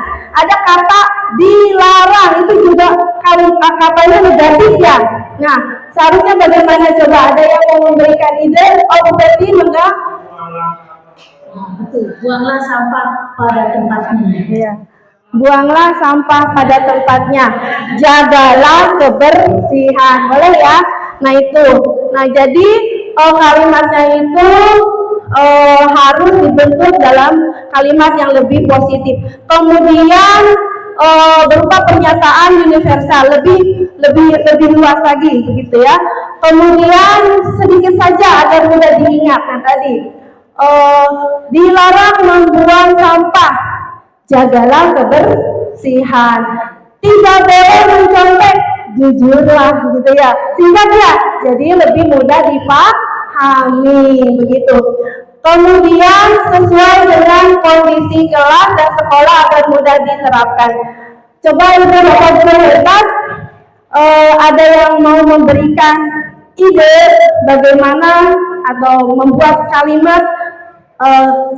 [SPEAKER 6] katanya negatif ya. Nah, seharusnya bagaimana coba? Ada yang mau memberikan ide? Oh, Bu Betty, enggak?
[SPEAKER 5] Betul, buanglah sampah pada tempatnya.
[SPEAKER 6] Iya. Buanglah sampah pada tempatnya. Jagalah kebersihan. Boleh ya? Nah, itu. Nah, jadi kalimatnya itu harus dibentuk dalam kalimat yang lebih positif. Kemudian berupa pernyataan universal, lebih luas lagi, begitu ya. Kemudian sedikit saja agar mudah diingat. Nah, tadi dilarang membuang sampah, jagalah kebersihan. Tidak boleh mencontek, jujurlah, gitu ya. Singkat ya, jadi lebih mudah dipahami, begitu. Kemudian sesuai dengan kondisi kelas dan sekolah agar mudah diterapkan. Coba Ibu Bapak Guru hebat, ada yang mau memberikan ide bagaimana atau membuat kalimat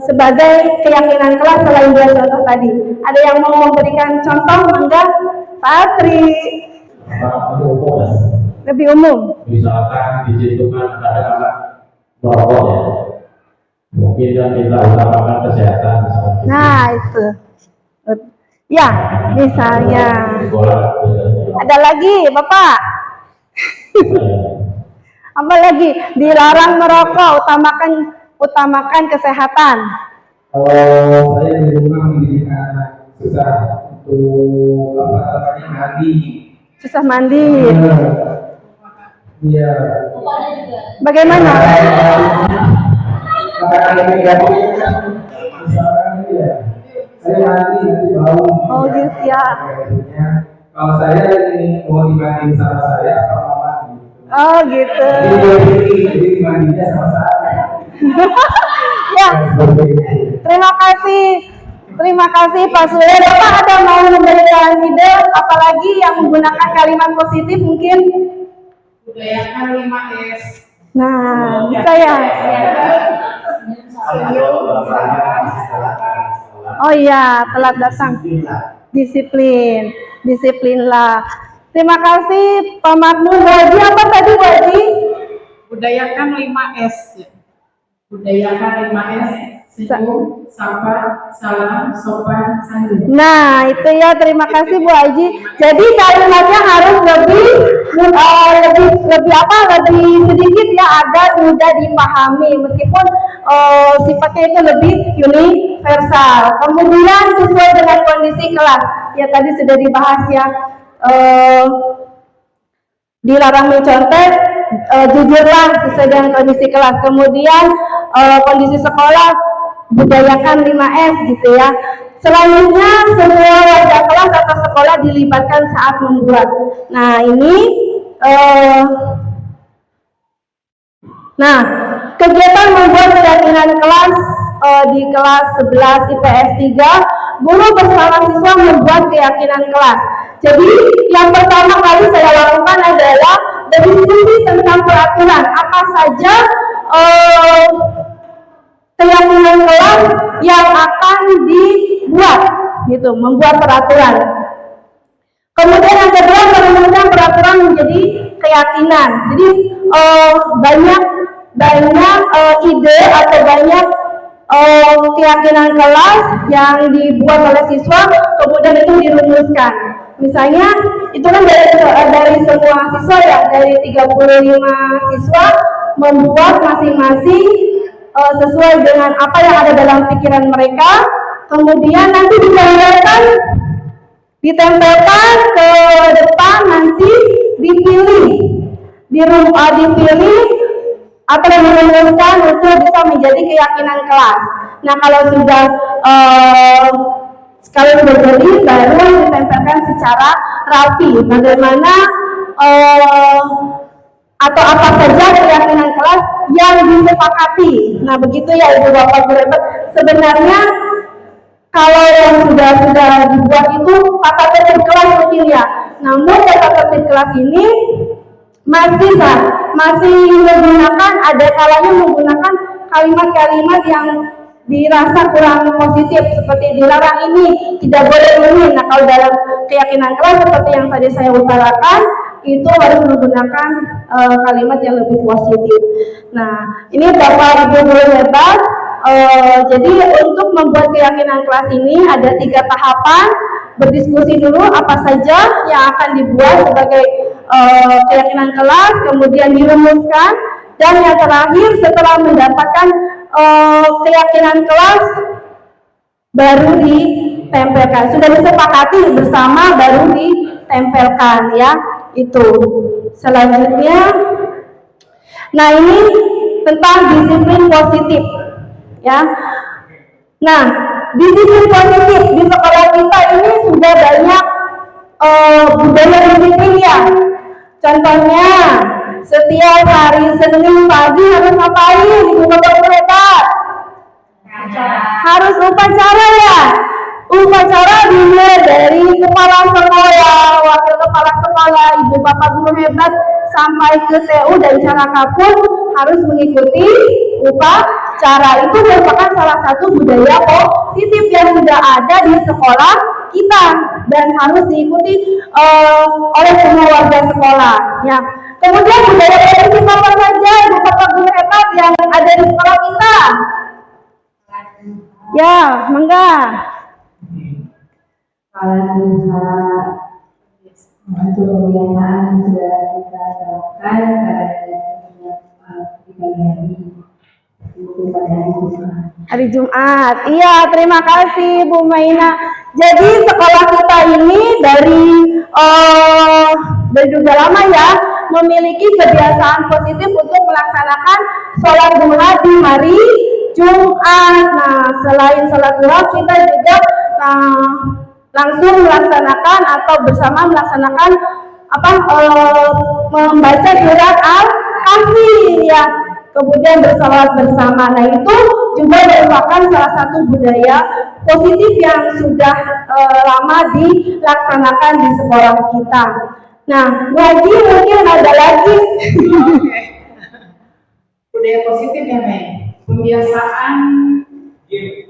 [SPEAKER 6] sebagai keyakinan kelas selain dua contoh tadi. Ada yang mau memberikan contoh, enggak? Patri. Lebih umum.
[SPEAKER 7] Misalkan di situ kan ada merokok ya, mungkin yang kita utamakan kesehatan.
[SPEAKER 6] Nah, itu. Ya, misalnya. Ada lagi, Bapak? Apa lagi? Dilarang merokok, utamakan kesehatan.
[SPEAKER 7] Kalau saya di rumah mendidik anak susah untuk mandi.
[SPEAKER 6] Susah mandi.
[SPEAKER 7] Iya.
[SPEAKER 6] Bagaimana?
[SPEAKER 7] Saya mandi nanti bau.
[SPEAKER 6] Oh gitu ya.
[SPEAKER 7] Kalau saya ini mau dibanding sama saya apa mau mandi?
[SPEAKER 6] Oh gitu.
[SPEAKER 7] Jadi mandinya sama saya.
[SPEAKER 6] Ya. Terima kasih Pak Sule. Bapak ada mau memberikan ide apalagi yang menggunakan kalimat positif mungkin?
[SPEAKER 4] Budayakan 5S.
[SPEAKER 6] Nah, bisa ya. Oh iya, telat datang. Disiplinlah. Terima kasih Pak Makmur. Waji apa tadi Waji?
[SPEAKER 4] Budayakan 5S. Budayakan 5S. Senyum, sapa, salam, sopan, santun.
[SPEAKER 6] Nah, itu ya, terima kasih Bu Haji. Jadi kalimatnya harus lebih sedikit ya agar mudah dipahami meskipun sifatnya itu lebih universal. Kemudian sesuai dengan kondisi kelas. Ya tadi sudah dibahas ya. Dilarang mencontek, jujurlah sesuai dengan kondisi kelas. Kemudian kondisi sekolah, budayakan 5S gitu ya. Selanjutnya semua warga kelas atau sekolah dilibatkan saat membuat. Nah ini kegiatan membuat keyakinan kelas di kelas 11 IPS 3, guru bersama siswa membuat keyakinan kelas. Jadi yang pertama kali saya lakukan adalah berdiskusi tentang peraturan apa saja keyakinan kelas yang akan dibuat, gitu, membuat peraturan. Kemudian yang kedua merumuskan peraturan menjadi keyakinan. Jadi banyak ide atau banyak keyakinan kelas yang dibuat oleh siswa, kemudian itu dirumuskan. Misalnya itu kan dari semua siswa ya, dari 35 siswa membuat masing-masing sesuai dengan apa yang ada dalam pikiran mereka, kemudian nanti ditempelkan ke depan, nanti dipilih atau dirumuskan untuk bisa menjadi keyakinan kelas. Nah kalau sudah jadi baru ditempelkan secara rapi bagaimana atau apa saja keyakinan kelas yang disepakati. Nah begitu ya Ibu Bapak Guru. Sebenarnya kalau yang sudah dibuat itu tata tertib kelas mungkin ya. Namun tata tertib kelas ini masih menggunakan, ada kalanya menggunakan kalimat-kalimat yang dirasa kurang positif, seperti dilarang ini, tidak boleh ini. Nah, kalau dalam keyakinan kelas seperti yang tadi saya utarakan, itu harus menggunakan kalimat yang lebih positif. Nah, ini Bapak Ibu guru hebat. Jadi untuk membuat keyakinan kelas ini ada 3 tahapan. Berdiskusi dulu apa saja yang akan dibuat sebagai keyakinan kelas, kemudian dirumuskan, dan yang terakhir setelah mendapatkan keyakinan kelas baru ditempelkan. Sudah disepakati bersama baru ditempelkan ya. Itu selanjutnya. Nah, ini tentang disiplin positif ya. Nah, disiplin positif di sekolah kita ini sudah banyak budaya disiplin ya. Contohnya setiap hari Senin pagi harus ngapain? Ibu bapak guru hebat? Harus upacara ya. Upacara dimulai dari kepala sekolah, wakil kepala sekolah, ibu bapak guru hebat sampai ke TU dan Caraka pun harus mengikuti upacara. Itu merupakan salah satu budaya positif yang sudah ada di sekolah kita dan harus diikuti oleh semua warga sekolah. Ya. Kemudian budaya positif apa saja ibu bapak guru hebat yang ada di sekolah kita? Ya, mangga.
[SPEAKER 3] Untuk kebiasaan yang sudah kita terapkan di pagi hari itu pada hari Jumat.
[SPEAKER 6] Hari Jumat. Iya, terima kasih Bu Maina. Jadi sekolah kita ini dari sudah lama ya memiliki kebiasaan positif untuk melaksanakan sholat duha di hari Jumat. Nah, selain sholat duha kita juga langsung melaksanakan atau bersama melaksanakan membaca surat Al-Kahfi ya, kemudian bersalawat bersama. Nah, itu juga merupakan salah satu budaya positif yang sudah lama dilaksanakan di sekolah kita. Nah, lagi mungkin ada lagi
[SPEAKER 4] budaya positif ya, Mei. Kebiasaan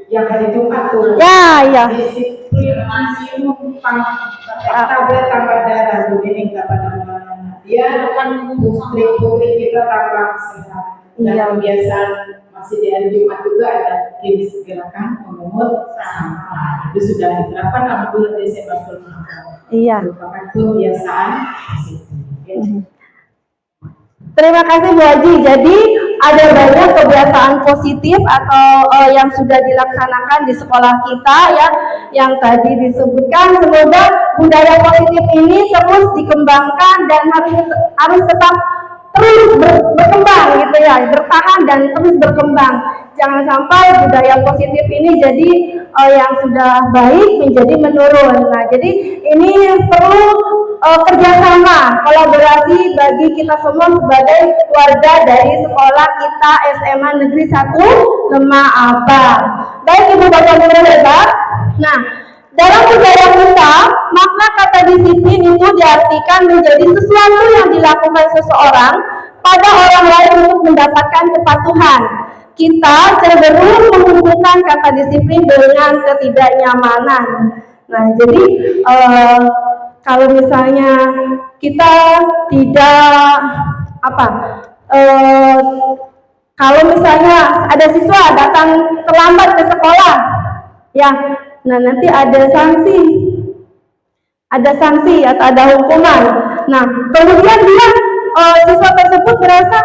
[SPEAKER 4] yang hari Jumat tuh.
[SPEAKER 6] ya.
[SPEAKER 4] Disiplin minum tablet tambah darah tuh ini nggak pada mana. Dia kan putri kita tambah sehat. Dan kebiasaan masih di hari Jumat juga ada gerakan memungut sampah. Itu sudah diterapkan alhamdulillah di Desember.
[SPEAKER 6] Iya.
[SPEAKER 4] Merupakan kebiasaan positif.
[SPEAKER 6] Terima kasih Bu Haji. Jadi ada banyak kebiasaan positif atau yang sudah dilaksanakan di sekolah kita ya, yang tadi disebutkan. Semoga budaya positif ini terus dikembangkan dan harus tetap terus berkembang gitu ya, bertahan dan terus berkembang. Jangan sampai budaya positif ini jadi yang sudah baik menjadi menurun. Nah, jadi ini perlu kerjasama, kolaborasi bagi kita semua sebagai warga dari sekolah kita SMA Negeri 1 Lemah Abang. Baik Ibu Bapak guru hebat. Nah, dalam budaya kita, makna kata disiplin itu diartikan menjadi sesuatu yang dilakukan seseorang pada orang lain untuk mendapatkan kepatuhan. Kita cenderung menghubungkan kata disiplin dengan ketidaknyamanan. Nah, jadi kalau misalnya kita tidak kalau misalnya ada siswa datang terlambat ke sekolah, ya, nah nanti ada sanksi atau ada hukuman. Nah, kemudian dia siswa tersebut merasa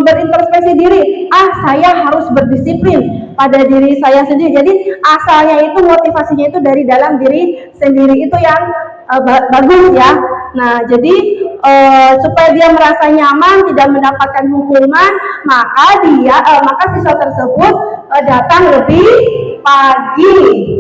[SPEAKER 6] berintrospeksi diri, saya harus berdisiplin pada diri saya sendiri. Jadi asalnya itu motivasinya itu dari dalam diri sendiri, itu yang bagus ya. Nah, jadi supaya dia merasa nyaman, tidak mendapatkan hukuman, maka siswa tersebut datang lebih pagi.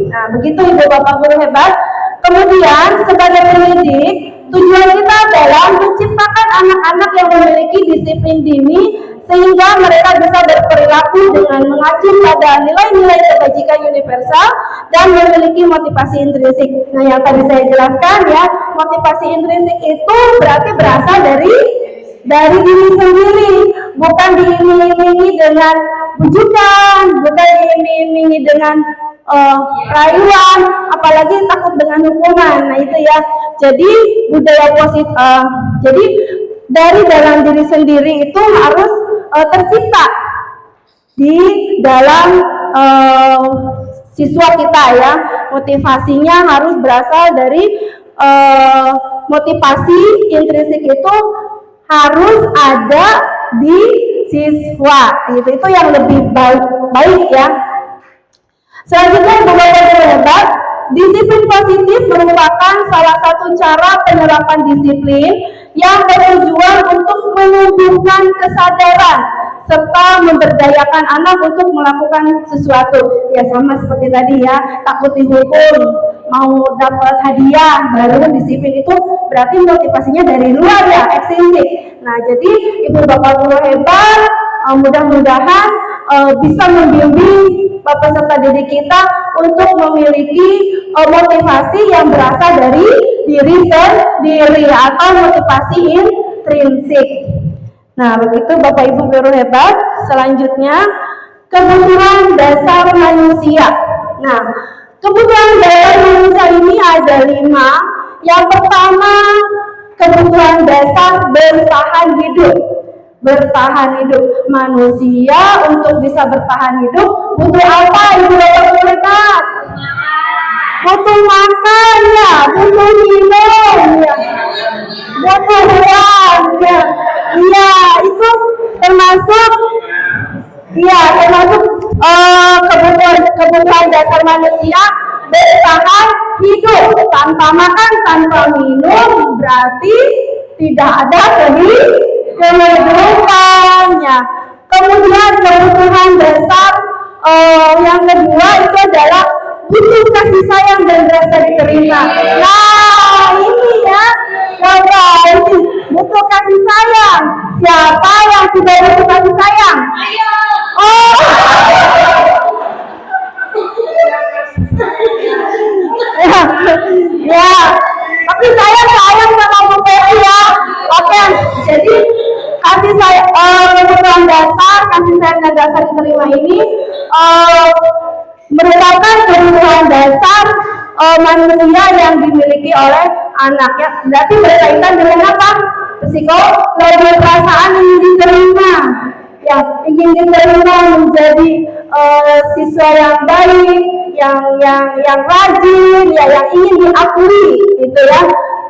[SPEAKER 6] Nah, begitu Ibu Bapak guru hebat. Kemudian sebagai pendidik, tujuan kita adalah menciptakan anak-anak yang memiliki disiplin dini sehingga mereka bisa berperilaku dengan mengacu pada nilai-nilai kebajikan universal dan memiliki motivasi intrinsik. Nah, yang tadi saya jelaskan ya, motivasi intrinsik itu berarti berasal dari diri sendiri, bukan diiming-imingi dengan pujukan, bukan diiming-imingi dengan rayuan, apalagi takut dengan hukuman. Nah itu ya. Jadi budaya positif. Jadi dari dalam diri sendiri itu harus tercipta di dalam siswa kita ya. Motivasinya harus berasal dari motivasi intrinsik itu harus ada di siswa. Itu yang lebih baik ya. Selanjutnya Bapak Ibu hebat, disiplin positif merupakan salah satu cara penerapan disiplin yang bertujuan untuk menumbuhkan kesadaran serta memberdayakan anak untuk melakukan sesuatu. Ya sama seperti tadi ya, takut dihukum, mau dapat hadiah, baru disiplin itu berarti motivasinya dari luar ya, ekstrinsik. Nah jadi Ibu Bapak Guru hebat, mudah-mudahan bisa membimbing Bapak serta didik kita untuk memiliki motivasi yang berasal dari diri sendiri atau motivasi intrinsik. Nah, begitu Bapak Ibu Guru hebat. Selanjutnya, kebutuhan dasar manusia. Nah, kebutuhan dasar manusia ini ada 5. Yang pertama, kebutuhan dasar bertahan hidup. Bertahan hidup. Manusia untuk bisa bertahan hidup butuh apa Ibu Bapak Guru hebat? Butuh makan ya, butuh minum ya, butuh uang ya. Iya, itu termasuk kebutuhan dasar manusia bertahan hidup. Tanpa makan, tanpa minum berarti tidak ada kehidupannya. Kemudian kebutuhan dasar yang kedua itu adalah butuh kasih sayang dan rasa diterima. Nah ini ya, coba ini butuh kasih sayang. Siapa yang tidak butuh kasih sayang? Oh. Ya, tapi saya sayang sama Bu Peri ya. Oke, jadi kasih sayang, kebutuhan dasar, kasih sayang dan rasa diterima ini merupakan kebutuhan dasar manusia yang dimiliki oleh anak ya. Berarti berkaitan dengan apa? Psikologi, perasaan ingin diterima, ya, ingin diterima menjadi siswa yang baik, yang rajin, ya, yang ingin diakui, gitu ya.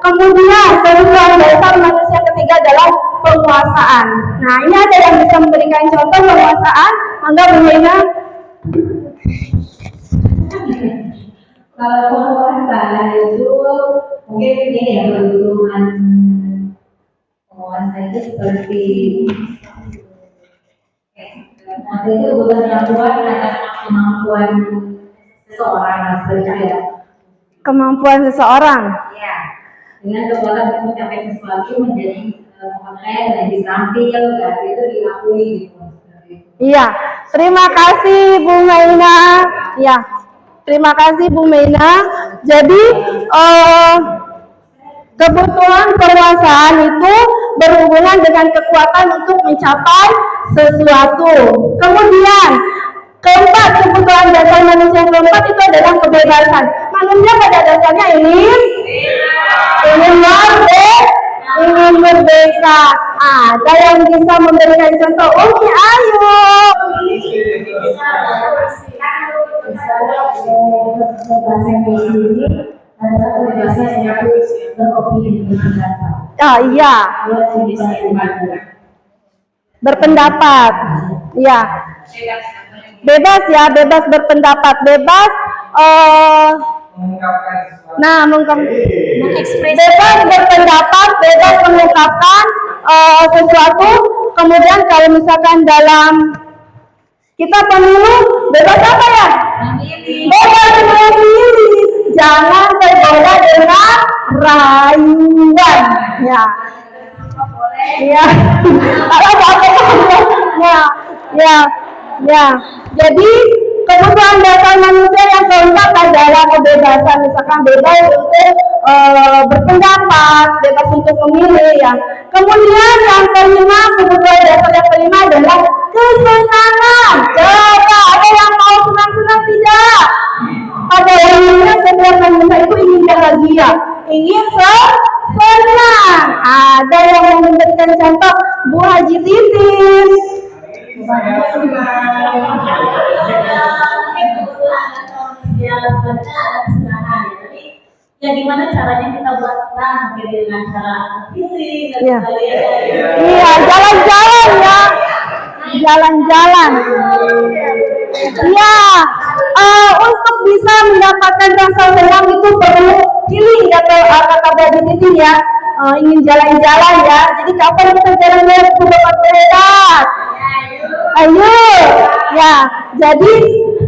[SPEAKER 6] Kemudian kebutuhan dasar manusia ketiga adalah penguasaan. Nah, ini ada yang bisa memberikan contoh penguasaan? Mangga Bu Mena.
[SPEAKER 5] Kalau penguasaan itu mungkin ini ya, kebutuhan penguasa itu seperti penguasa itu kebutuhan kemampuan atas kemampuan seseorang, seperti ya.
[SPEAKER 6] Kemampuan seseorang.
[SPEAKER 5] Ya, dengan kekuatan untuk mencapai sesuatu menjadi kompeten dan ditampil dan itu diakui gitu.
[SPEAKER 6] Iya, terima kasih Bu Maina. Ya, terima kasih Bu Maina. Jadi kebutuhan penguasaan itu berhubungan dengan kekuatan untuk mencapai sesuatu. Kemudian keempat, kebutuhan dasar manusia yang keempat itu adalah kebebasan. Manusia pada dasarnya ingin merdeka. Ada yang bisa memberikan contoh? Umi, ayo. Oh iya. Berpendapat. Iya. Bebas ya, bebas berpendapat, bebas bebas berpendapat, bebas mengungkapkan sesuatu. Kemudian kalau misalkan dalam kita pemilu, bebas apa ya? Bebas memilih, jangan tergoda dengan rayuan. Ya, ya, ya. Jadi kebutuhan dasar manusia yang keempat adalah kebebasan, misalkan bebas untuk berpendapat, bebas untuk memilih ya. Kemudian yang kelima, kebutuhan dasar yang kelima adalah kesenangan. Coba ada yang mau senang-senang tidak? Pada umumnya setiap manusia itu ingin bahagia, ingin senang. Ada yang memberikan contoh, Bu Haji Titin.
[SPEAKER 5] Ya gimana caranya kita buat senang? Mungkin dengan cara pilih dan
[SPEAKER 6] Iya.
[SPEAKER 5] sebagainya.
[SPEAKER 6] Iya, jalan-jalan ya. Jalan-jalan. Ya, untuk bisa mendapatkan rasa senang itu perlu healing kata Badi Titin ya. Ingin jalan-jalan ya. Jadi kapan kita jalan-jalan ke tempat berat? Ayo, ya. Jadi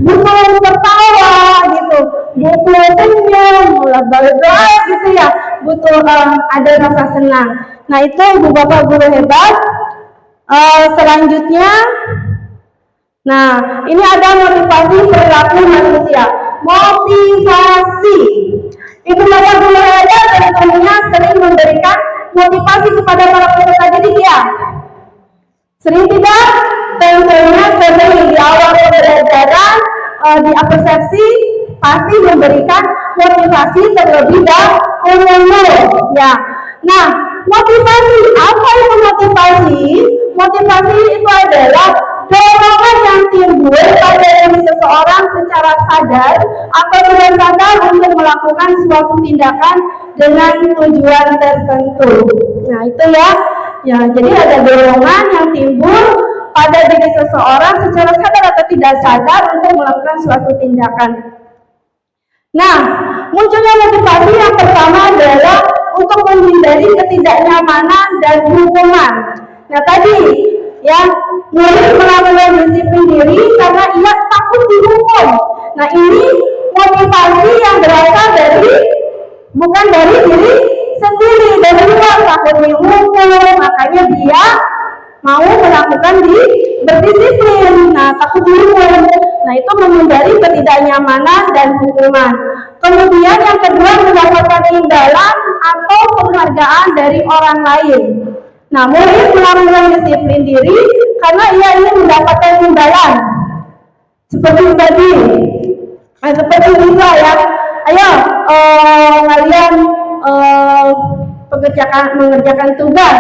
[SPEAKER 6] butuh tertawa gitu, butuh senyum, balik-balik gitu ya. Butuh ada rasa senang. Nah itu ibu bapak guru hebat. Selanjutnya, nah ini ada motivasi perilaku manusia. Motivasi. Ibu bapak guru hebat tentunya sering memberikan motivasi kepada para peserta didik ya. Sering tidak? Tentunya sering di awal pembelajaran di persepsi pasti memberikan motivasi terlebih dahulu ya. Nah, motivasi, apa itu motivasi? Motivasi itu adalah dorongan yang timbul pada diri seseorang secara sadar atau tidak sadar untuk melakukan suatu tindakan dengan tujuan tertentu. Nah, itu ya. Ya, jadi ada dorongan yang timbul pada diri seseorang secara sadar atau tidak sadar untuk melakukan suatu tindakan. Nah, munculnya motivasi yang pertama adalah untuk menghindari ketidaknyamanan dan hukuman. Nah, tadi ya, murid melakukan disiplin diri karena ia takut dihukum. Nah, ini motivasi yang berasal dari bukan dari diri sendiri, dari luar, takut dihukum, makanya dia mau melakukan berdisiplin. Nah, takut dihukum. Nah, itu menghindari ketidaknyamanan dan hukuman. Kemudian yang kedua, mendapatkan imbalan atau penghargaan dari orang lain. Nah, murid melakukan disiplin diri karena ia ingin mendapatkan imbalan. Seperti tadi, seperti bisa ya. Ayo, kalian mengerjakan tugas.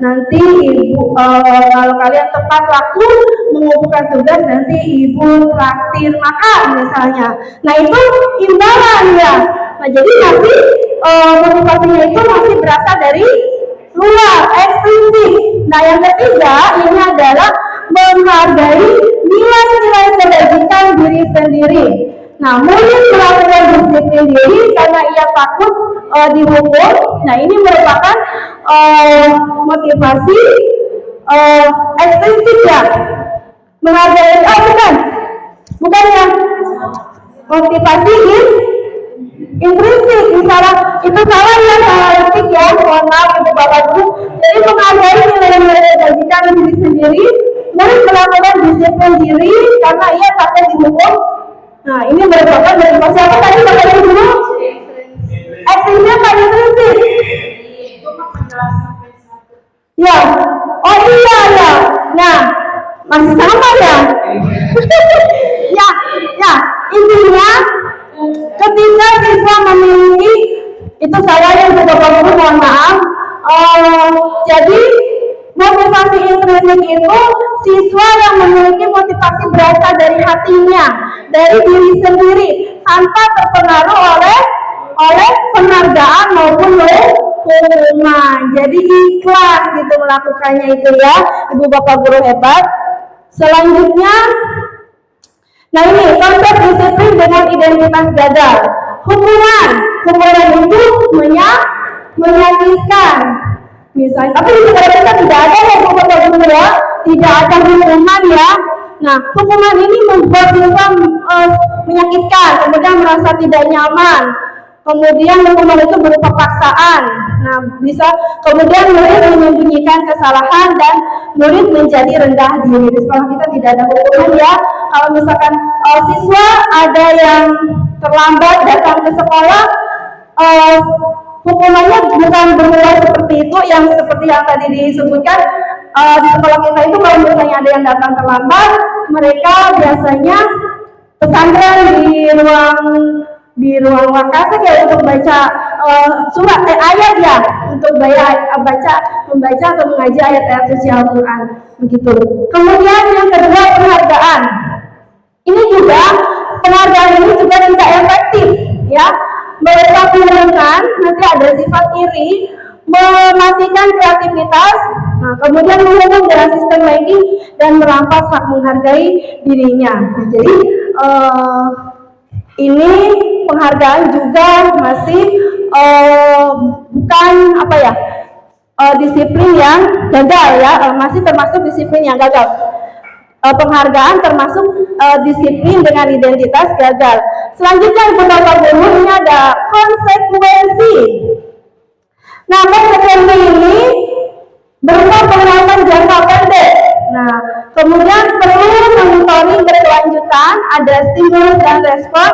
[SPEAKER 6] Nanti ibu kalau kalian tepat waktu mengumpulkan tugas, nanti ibu traktir makan misalnya. Nah, itu imbalan ya. Nah, jadi masih motivasinya itu masih berasal dari luar, ekstrinsik. Nah, yang ketiga ini adalah menghargai nilai-nilai kebajikan diri sendiri. Nah, murid melakukan disiplin diri karena ia takut dihukum. Nah, ini merupakan motivasi ekstrinsik ya. Menghargai, bukan ya. Motivasi intrinsik, misalnya itu salah ya, salah etik ya. Mohon maaf ibu bapak guru. Jadi menghargai nilai-nilai kebajikan diri sendiri, murid melakukan disiplin diri karena ia takut dihukum. Nah, ini merupakan motivasi apa tadi bapak ibu guru? Ekstrinsik apa intrinsik? Ya, oh iya ya. Nah, masih sama ya? ya, intinya ketika siswa memiliki, itu saya yang bapak guru mohon maaf. Jadi motivasi intrinsik itu siswa yang memiliki motivasi berasal dari hatinya, dari diri sendiri, tanpa terpengaruh oleh penghargaan maupun hukuman. Jadi ikhlas gitu melakukannya itu ya, ibu bapak guru hebat. Selanjutnya, nah ini konsep disiplin dengan identitas gagal. Hukuman itu menyakitkan. Misalnya, tapi di sekolah kita tidak ada ya ibu bapak guru ya, tidak ada hukuman ya. Nah, hukuman ini membuat siswa menyakitkan, kemudian merasa tidak nyaman. Kemudian hukuman itu berupa paksaan. Nah, bisa kemudian murid menyembunyikan kesalahan dan murid menjadi rendah diri. Di sekolah kita tidak ada hukuman ya. Kalau misalkan siswa ada yang terlambat datang ke sekolah, hukumannya bukan bermula seperti itu, yang seperti yang tadi disebutkan. Di sekolah kita itu kalau misalnya ada yang datang terlambat, mereka biasanya pesantren di ruang wakasa ya untuk baca surat ayat ya, untuk membaca atau mengaji ayat-ayat suci Al-Quran begitu. Kemudian yang kedua, penghargaan. Ini juga penghargaan ini juga tidak efektif ya. Mereka menurunkan, nanti ada sifat iri, mematikan kreativitas, nah, kemudian menghukum dengan sistem lagging dan merampas hak menghargai dirinya. Nah, jadi ini penghargaan juga masih bukan disiplin yang gagal ya, masih termasuk disiplin yang gagal. Penghargaan termasuk disiplin dengan identitas gagal. Selanjutnya Ibu Bapak Guru, ini ada konsekuensi. Nah, konsekuensi ini berupa penerapan jangka pendek. Nah, kemudian perlu monitoring berkelanjutan, ada stimulus dan respon.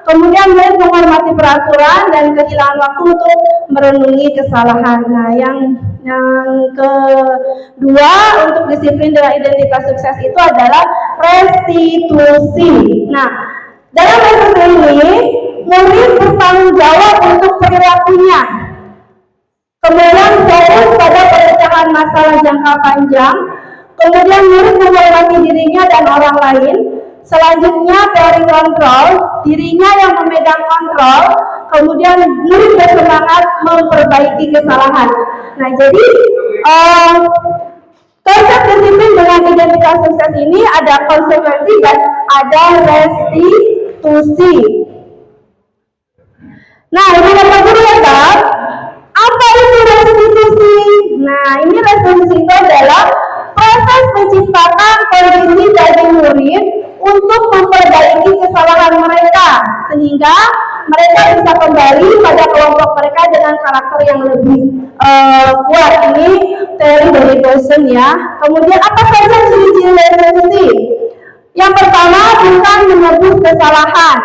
[SPEAKER 6] Kemudian murid menghormati peraturan dan kehilangan waktu untuk merenungi kesalahan. Nah, yang kedua untuk disiplin dengan identitas sukses itu adalah restitusi. Nah, dalam restitusi ini murid bertanggung jawab untuk perilakunya. Kemudian fokus pada pemecahan masalah jangka panjang. Kemudian murid menghormati dirinya dan orang lain. Selanjutnya teori kontrol, dirinya yang memegang kontrol. Kemudian murid bersemangat memperbaiki kesalahan. Nah, jadi konsep disiplin dengan identitas sukses ini ada konsekuensi dan ada restitusi. Nah, Ibu Bapak Guru hebat, apa itu restitusi? Nah, ini restitusi itu adalah proses menciptakan kondisi dari murid untuk memperbaiki kesalahan mereka sehingga mereka bisa kembali pada kelompok mereka dengan karakter yang lebih kuat. Ini teori dari Dawson ya. Kemudian apa saja ciri-ciri restitusi? Yang pertama, bukan menebus kesalahan.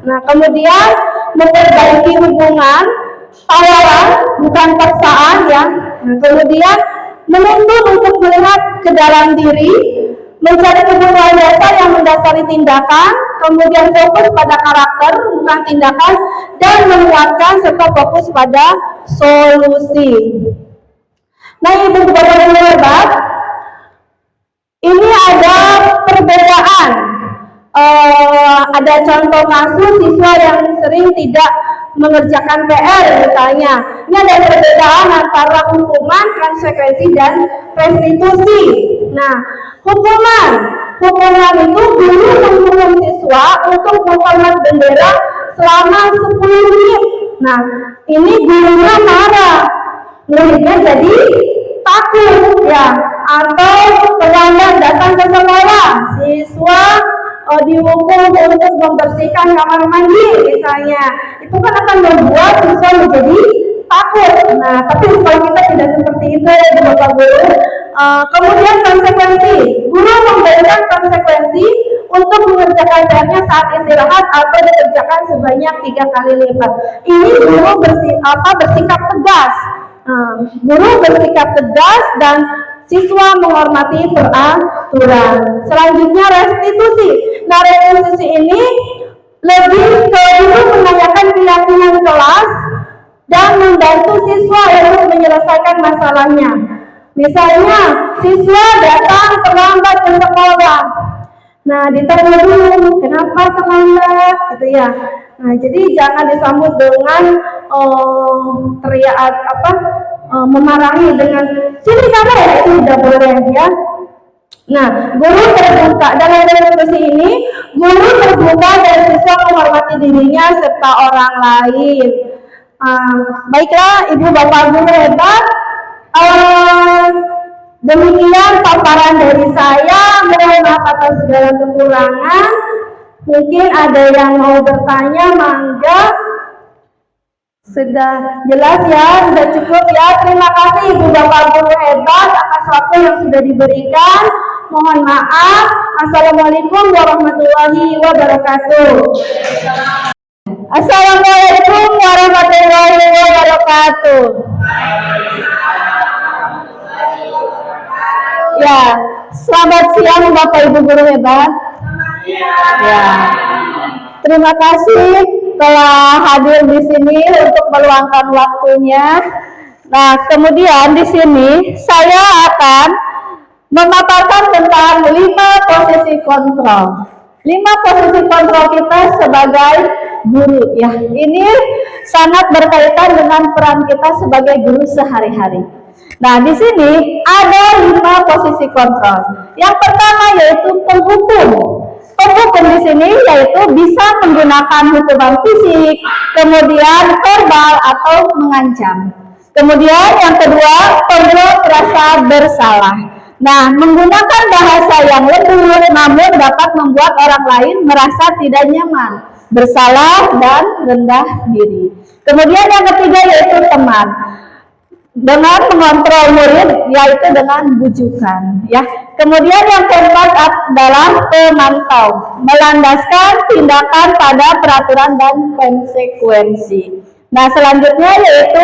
[SPEAKER 6] Nah, kemudian memperbaiki hubungan, tawaran bukan paksaan ya. Nah, kemudian menuntut untuk melihat ke dalam diri, mencari kebutuhan dasar yang mendasari tindakan, kemudian fokus pada karakter bukan tindakan, dan menguatkan serta fokus pada solusi. Nah, Ibu Bapak Guru hebat, ini ada perbedaan. Ada contoh kasus siswa yang sering tidak mengerjakan PR misalnya. Ini ada perbedaan antara hukuman, konsekuensi, dan restitusi. Nah, hukuman itu guru menghukum siswa untuk menghormat bendera selama 10 menit. Nah, ini gurunya marah, muridnya jadi takut ya, atau terlambat datang ke sekolah, siswa dihukum untuk membersihkan kamar mandi misalnya. Itu kan akan membuat siswa menjadi takut. Nah, tapi kalau kita tidak seperti itu ya Bapak Guru. Kemudian konsekuensi, guru memberikan konsekuensi untuk mengerjakan PR-nya saat istirahat atau dikerjakan sebanyak 3 kali lipat. Ini guru bersikap tegas. Guru bersikap tegas dan siswa menghormati peraturan. Selanjutnya restitusi. Nah, restitusi ini lebih ke guru menanyakan keyakinan kelas dan membantu siswa untuk menyelesaikan masalahnya. Misalnya, siswa datang terlambat ke sekolah. Nah, ditanya dulu, kenapa terlambat, gitu ya. Nah, jadi jangan disambut dengan teriak memarahi dengan sini kamu ya, itu tidak boleh ya. Nah, guru terbuka dalam restitusi ini, guru terbuka dan siswa menghormati dirinya serta orang lain. Baiklah, Ibu Bapak Guru hebat. Demikian paparan dari saya. Mohon maaf atas segala kekurangan. Mungkin ada yang mau bertanya, mangga. Sudah jelas ya, sudah cukup ya. Terima kasih Ibu Bapak Guru hebat atas waktu yang sudah diberikan. Mohon maaf. Assalamualaikum warahmatullahi wabarakatuh. Assalamualaikum warahmatullahi wabarakatuh. Ya, selamat siang Bapak Ibu Guru hebat. Ya, terima kasih telah hadir di sini untuk meluangkan waktunya. Nah, kemudian di sini saya akan memaparkan tentang 5 posisi kontrol. 5 posisi kontrol kita sebagai guru ya. Ini sangat berkaitan dengan peran kita sebagai guru sehari-hari. Nah, di sini ada 5 posisi kontrol. Yang pertama yaitu penghukum. Penghukum di sini yaitu bisa menggunakan hukuman fisik, kemudian verbal atau mengancam. Kemudian yang kedua, pemberi rasa bersalah. Nah, menggunakan bahasa yang lembut namun dapat membuat orang lain merasa tidak nyaman, bersalah dan rendah diri. Kemudian yang ketiga yaitu teman. Dengan mengontrol murid yaitu dengan bujukan ya. Kemudian yang keempat adalah pemantau, melandaskan tindakan pada peraturan dan konsekuensi. Nah, selanjutnya yaitu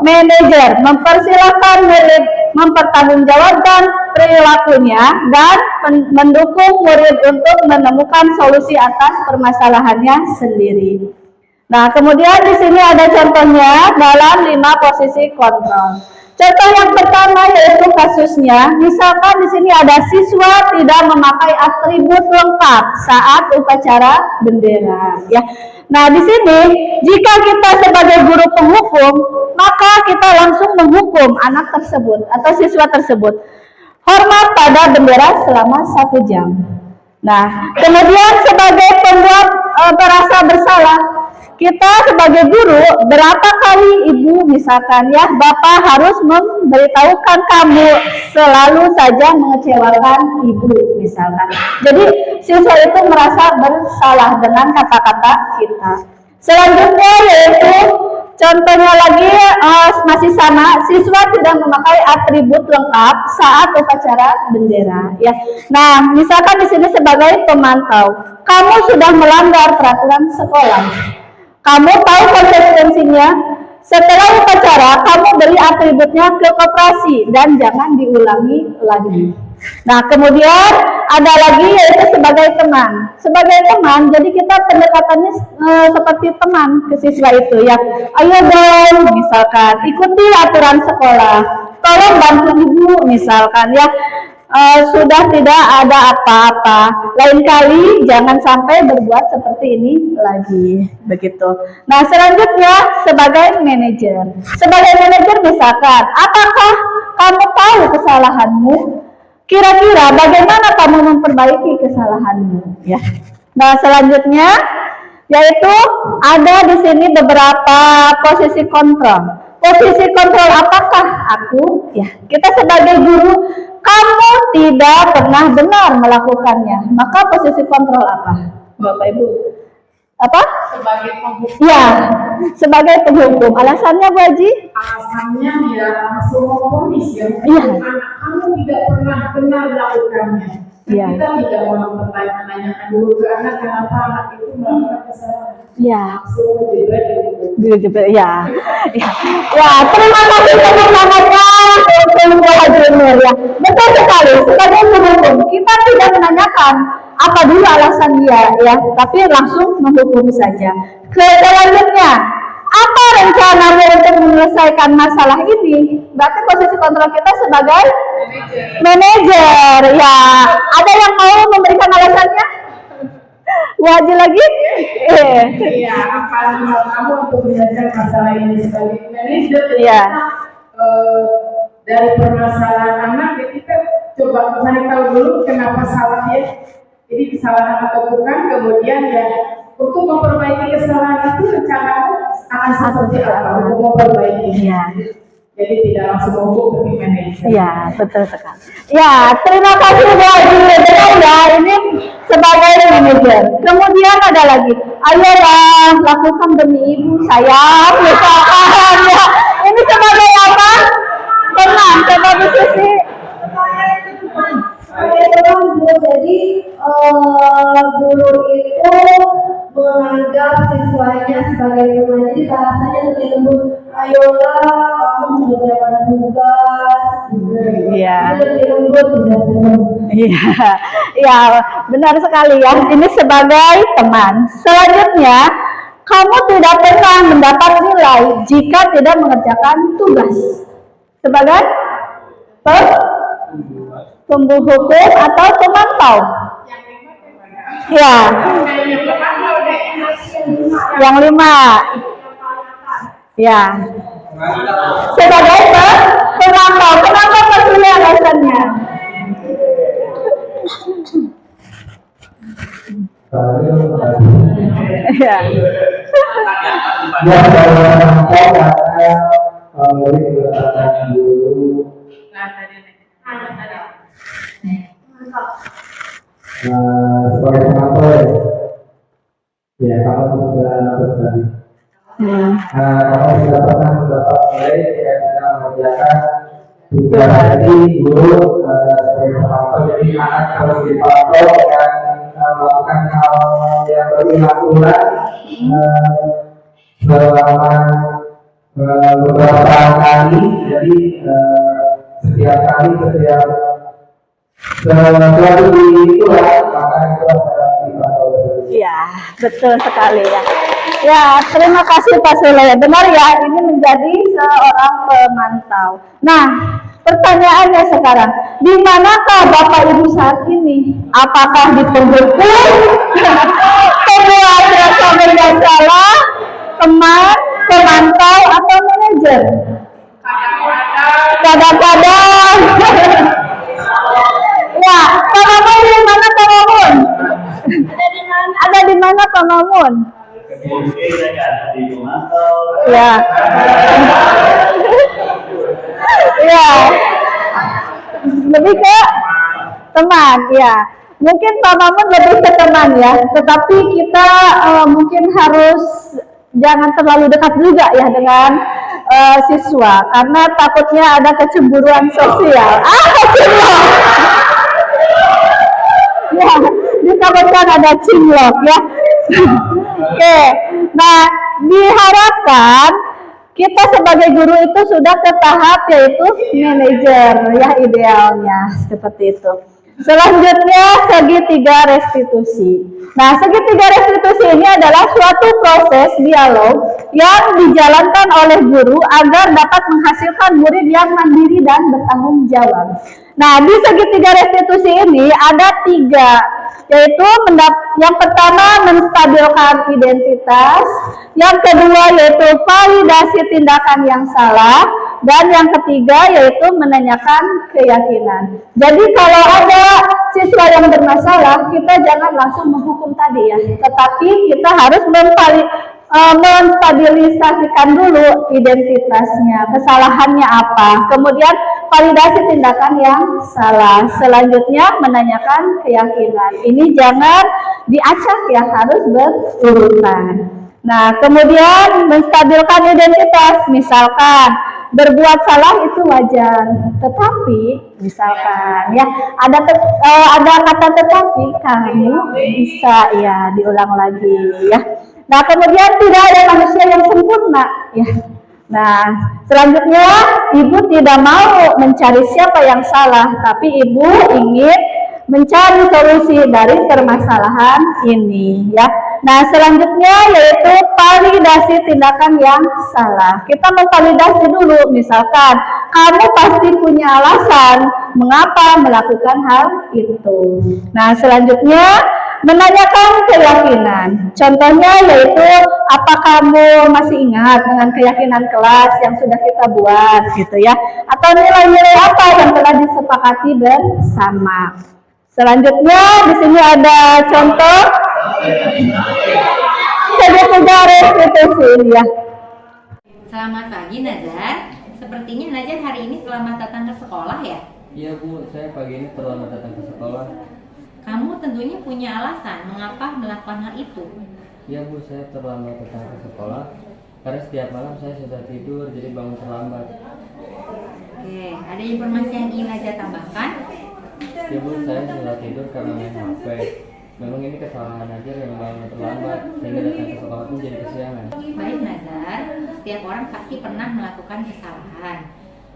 [SPEAKER 6] manajer, mempersilahkan murid mempertanggungjawabkan perilakunya dan mendukung murid untuk menemukan solusi atas permasalahannya sendiri. Nah, kemudian di sini ada contohnya dalam 5 posisi kontrol. Contoh yang pertama yaitu kasusnya, misalkan di sini ada siswa tidak memakai atribut lengkap saat upacara bendera, ya. Nah, di sini jika kita sebagai guru penghukum, maka kita langsung menghukum anak tersebut atau siswa tersebut hormat pada bendera selama 1 jam. Nah, kemudian sebagai pembuat merasa bersalah, kita sebagai guru berapa kali ibu misalkan ya bapak harus memberitahukan kamu selalu saja mengecewakan ibu misalkan. Jadi siswa itu merasa bersalah dengan kata-kata kita. Selanjutnya yaitu contohnya lagi masih sama, siswa tidak memakai atribut lengkap saat upacara bendera ya. Nah, misalkan di sini sebagai pemantau, kamu sudah melanggar peraturan sekolah. Kamu tahu konsekuensinya. Setelah upacara, kamu beri atributnya ke koperasi dan jangan diulangi lagi. Nah, kemudian ada lagi yaitu sebagai teman. Sebagai teman, jadi kita pendekatannya seperti teman ke siswa itu ya. Ayo dong, misalkan ikuti aturan sekolah. Tolong bantu ibu, misalkan ya. Sudah tidak ada apa-apa. Lain kali jangan sampai berbuat seperti ini lagi. Begitu. Nah, selanjutnya sebagai manajer. Sebagai manajer misalkan, apakah kamu tahu kesalahanmu? Kira-kira bagaimana kamu memperbaiki kesalahanmu? Ya. Nah, selanjutnya yaitu ada di sini beberapa posisi kontrol. Posisi kontrol apakah aku? Ya, kita sebagai guru, kamu tidak pernah benar melakukannya. Maka posisi kontrol apa, Bapak Ibu? Apa?
[SPEAKER 4] Sebagai penghukum.
[SPEAKER 6] Ya, sebagai penghukum. Alasannya Bu Haji?
[SPEAKER 4] Alasannya ya langsung memponis ya.
[SPEAKER 6] Iya.
[SPEAKER 4] Anak kamu tidak pernah benar melakukannya.
[SPEAKER 6] Iya.
[SPEAKER 4] Kita tidak mau menanyakan dulu ke anak kenapa anak itu melakukan kesalahan.
[SPEAKER 6] Ya.
[SPEAKER 4] Langsung jebret gitu.
[SPEAKER 6] Ya. Ya, terima kasih teman-temannya untuk Bu Haji Nur ya. Betul sekali, sebagai penghukum kita tidak menanyakan apa dulu alasan dia ya, tapi langsung menghukum saja. Selanjutnya, apa rencanamu untuk menyelesaikan masalah ini? Berarti posisi kontrol kita sebagai manajer. Ya, ada yang mau memberikan alasannya? Wajib lagi?
[SPEAKER 4] Iya, apa kamu untuk menyelesaikan masalah ini sebagai manajer?
[SPEAKER 6] Iya.
[SPEAKER 4] Dari permasalahan anak, ya kita coba cari tahu dulu kenapa salahnya. Jadi kesalahan atau bukan, kemudian ya untuk memperbaiki kesalahan itu rencana akan seperti apa untuk memperbaiki.
[SPEAKER 6] Iya.
[SPEAKER 4] jadi tidak langsung mogok ke tim manajer.
[SPEAKER 6] Iya, betul sekali. Ya, terima kasih Bu Haji. Benar ya, ini sebagai manajer. Kemudian ada lagi, ayolah lakukan demi ibu sayang, misalkan ya. Ini sebagai apa? Teman, coba Bu Susi.
[SPEAKER 5] Jadi guru itu menganggap siswanya sebagai teman. Jadi bahasanya lebih lembut. Ayolah kamu mengerjakan tugas.
[SPEAKER 6] Iya.
[SPEAKER 5] Lebih lembut tidak serem.
[SPEAKER 6] Iya, ya benar sekali ya. Ini sebagai teman. Selanjutnya, kamu tidak pernah mendapat nilai jika tidak mengerjakan tugas. Sebagai pembuat hukum atau pemantau. Ya. Yang 5. Ya. Sebagai pemantau. Kenapa maksudnya alasannya? Ya.
[SPEAKER 7] Ya, kalau saya karena dulu sebagai penonton ya kamu sudah tadi kamu sudah pernah mendapat nilai jika tidak mengerjakan tugas. Jadi guru sebagai penonton, jadi anak harus dipantau dan melakukan hal yang berulang-ulang selama beberapa kali. Jadi setiap sesuatu itu maka itu adalah dipantau.
[SPEAKER 6] Iya, betul sekali ya. Ya, terima kasih Pak Sule. Benar ya, ini menjadi seorang pemantau. Nah, pertanyaannya sekarang, di manakah Bapak Ibu saat ini? Apakah di penghukum, pembuat rasa bersalah, teman, pemantau, atau manajer? Kadang-kadang. Ya, Pak Mamun di mana Pak Mamun? Ada di mana Pak Mamun? Ya. Ya. Lebih ke teman, ya. Mungkin Pak Mamun lebih ke teman ya, tetapi kita mungkin harus jangan terlalu dekat juga ya dengan siswa, karena takutnya ada kecemburuan sosial. Cinlok. Ya, ditakutkan ada cinlok ya. Oke, nah diharapkan kita sebagai guru itu sudah ke tahap yaitu manajer ya, idealnya seperti itu. Selanjutnya segitiga restitusi. Nah, segitiga restitusi ini adalah suatu proses dialog yang dijalankan oleh guru agar dapat menghasilkan murid yang mandiri dan bertanggung jawab. Nah, di segitiga restitusi ini ada 3, yaitu yang pertama menstabilkan identitas, yang kedua yaitu validasi tindakan yang salah, dan yang ketiga yaitu menanyakan keyakinan. Jadi kalau ada siswa yang bermasalah, kita jangan langsung menghukum tadi ya, tetapi kita harus menstabilisasikan dulu identitasnya, kesalahannya apa, kemudian validasi tindakan yang salah, selanjutnya menanyakan keyakinan. Ini jangan diacak ya, harus berurutan. Nah, kemudian menstabilkan identitas, misalkan berbuat salah itu wajar, tetapi misalkan ya ada kata tetapi kamu bisa ya diulang lagi ya. Nah, kemudian tidak ada manusia yang sempurna ya. Nah, selanjutnya ibu tidak mau mencari siapa yang salah, tapi ibu ingin mencari solusi dari permasalahan ini ya. Nah, selanjutnya yaitu validasi tindakan yang salah. Kita memvalidasi dulu, misalkan kamu pasti punya alasan mengapa melakukan hal itu. Nah, selanjutnya menanyakan keyakinan. Contohnya yaitu, apa kamu masih ingat dengan keyakinan kelas yang sudah kita buat gitu ya, atau nilai-nilai apa yang telah disepakati bersama. Selanjutnya di sini ada contoh segitiga restitusi ya.
[SPEAKER 1] Selamat pagi Nazar. Sepertinya Najar hari ini terlambat datang ke sekolah ya?
[SPEAKER 8] Iya Bu, saya pagi ini terlambat datang ke sekolah.
[SPEAKER 1] Kamu tentunya punya alasan mengapa melakukan hal itu.
[SPEAKER 8] Iya Bu, saya terlambat datang ke sekolah karena setiap malam saya susah tidur jadi bangun terlambat.
[SPEAKER 1] Oke, ada informasi yang ingin Najar tambahkan?
[SPEAKER 8] Ya Bu, saya susah tidur karena main HP. Memang ini kesalahan aja yang bangun terlambat sehingga datang ke sekolah pun jadi kesiangan.
[SPEAKER 1] Baik Nazar, setiap orang pasti pernah melakukan kesalahan.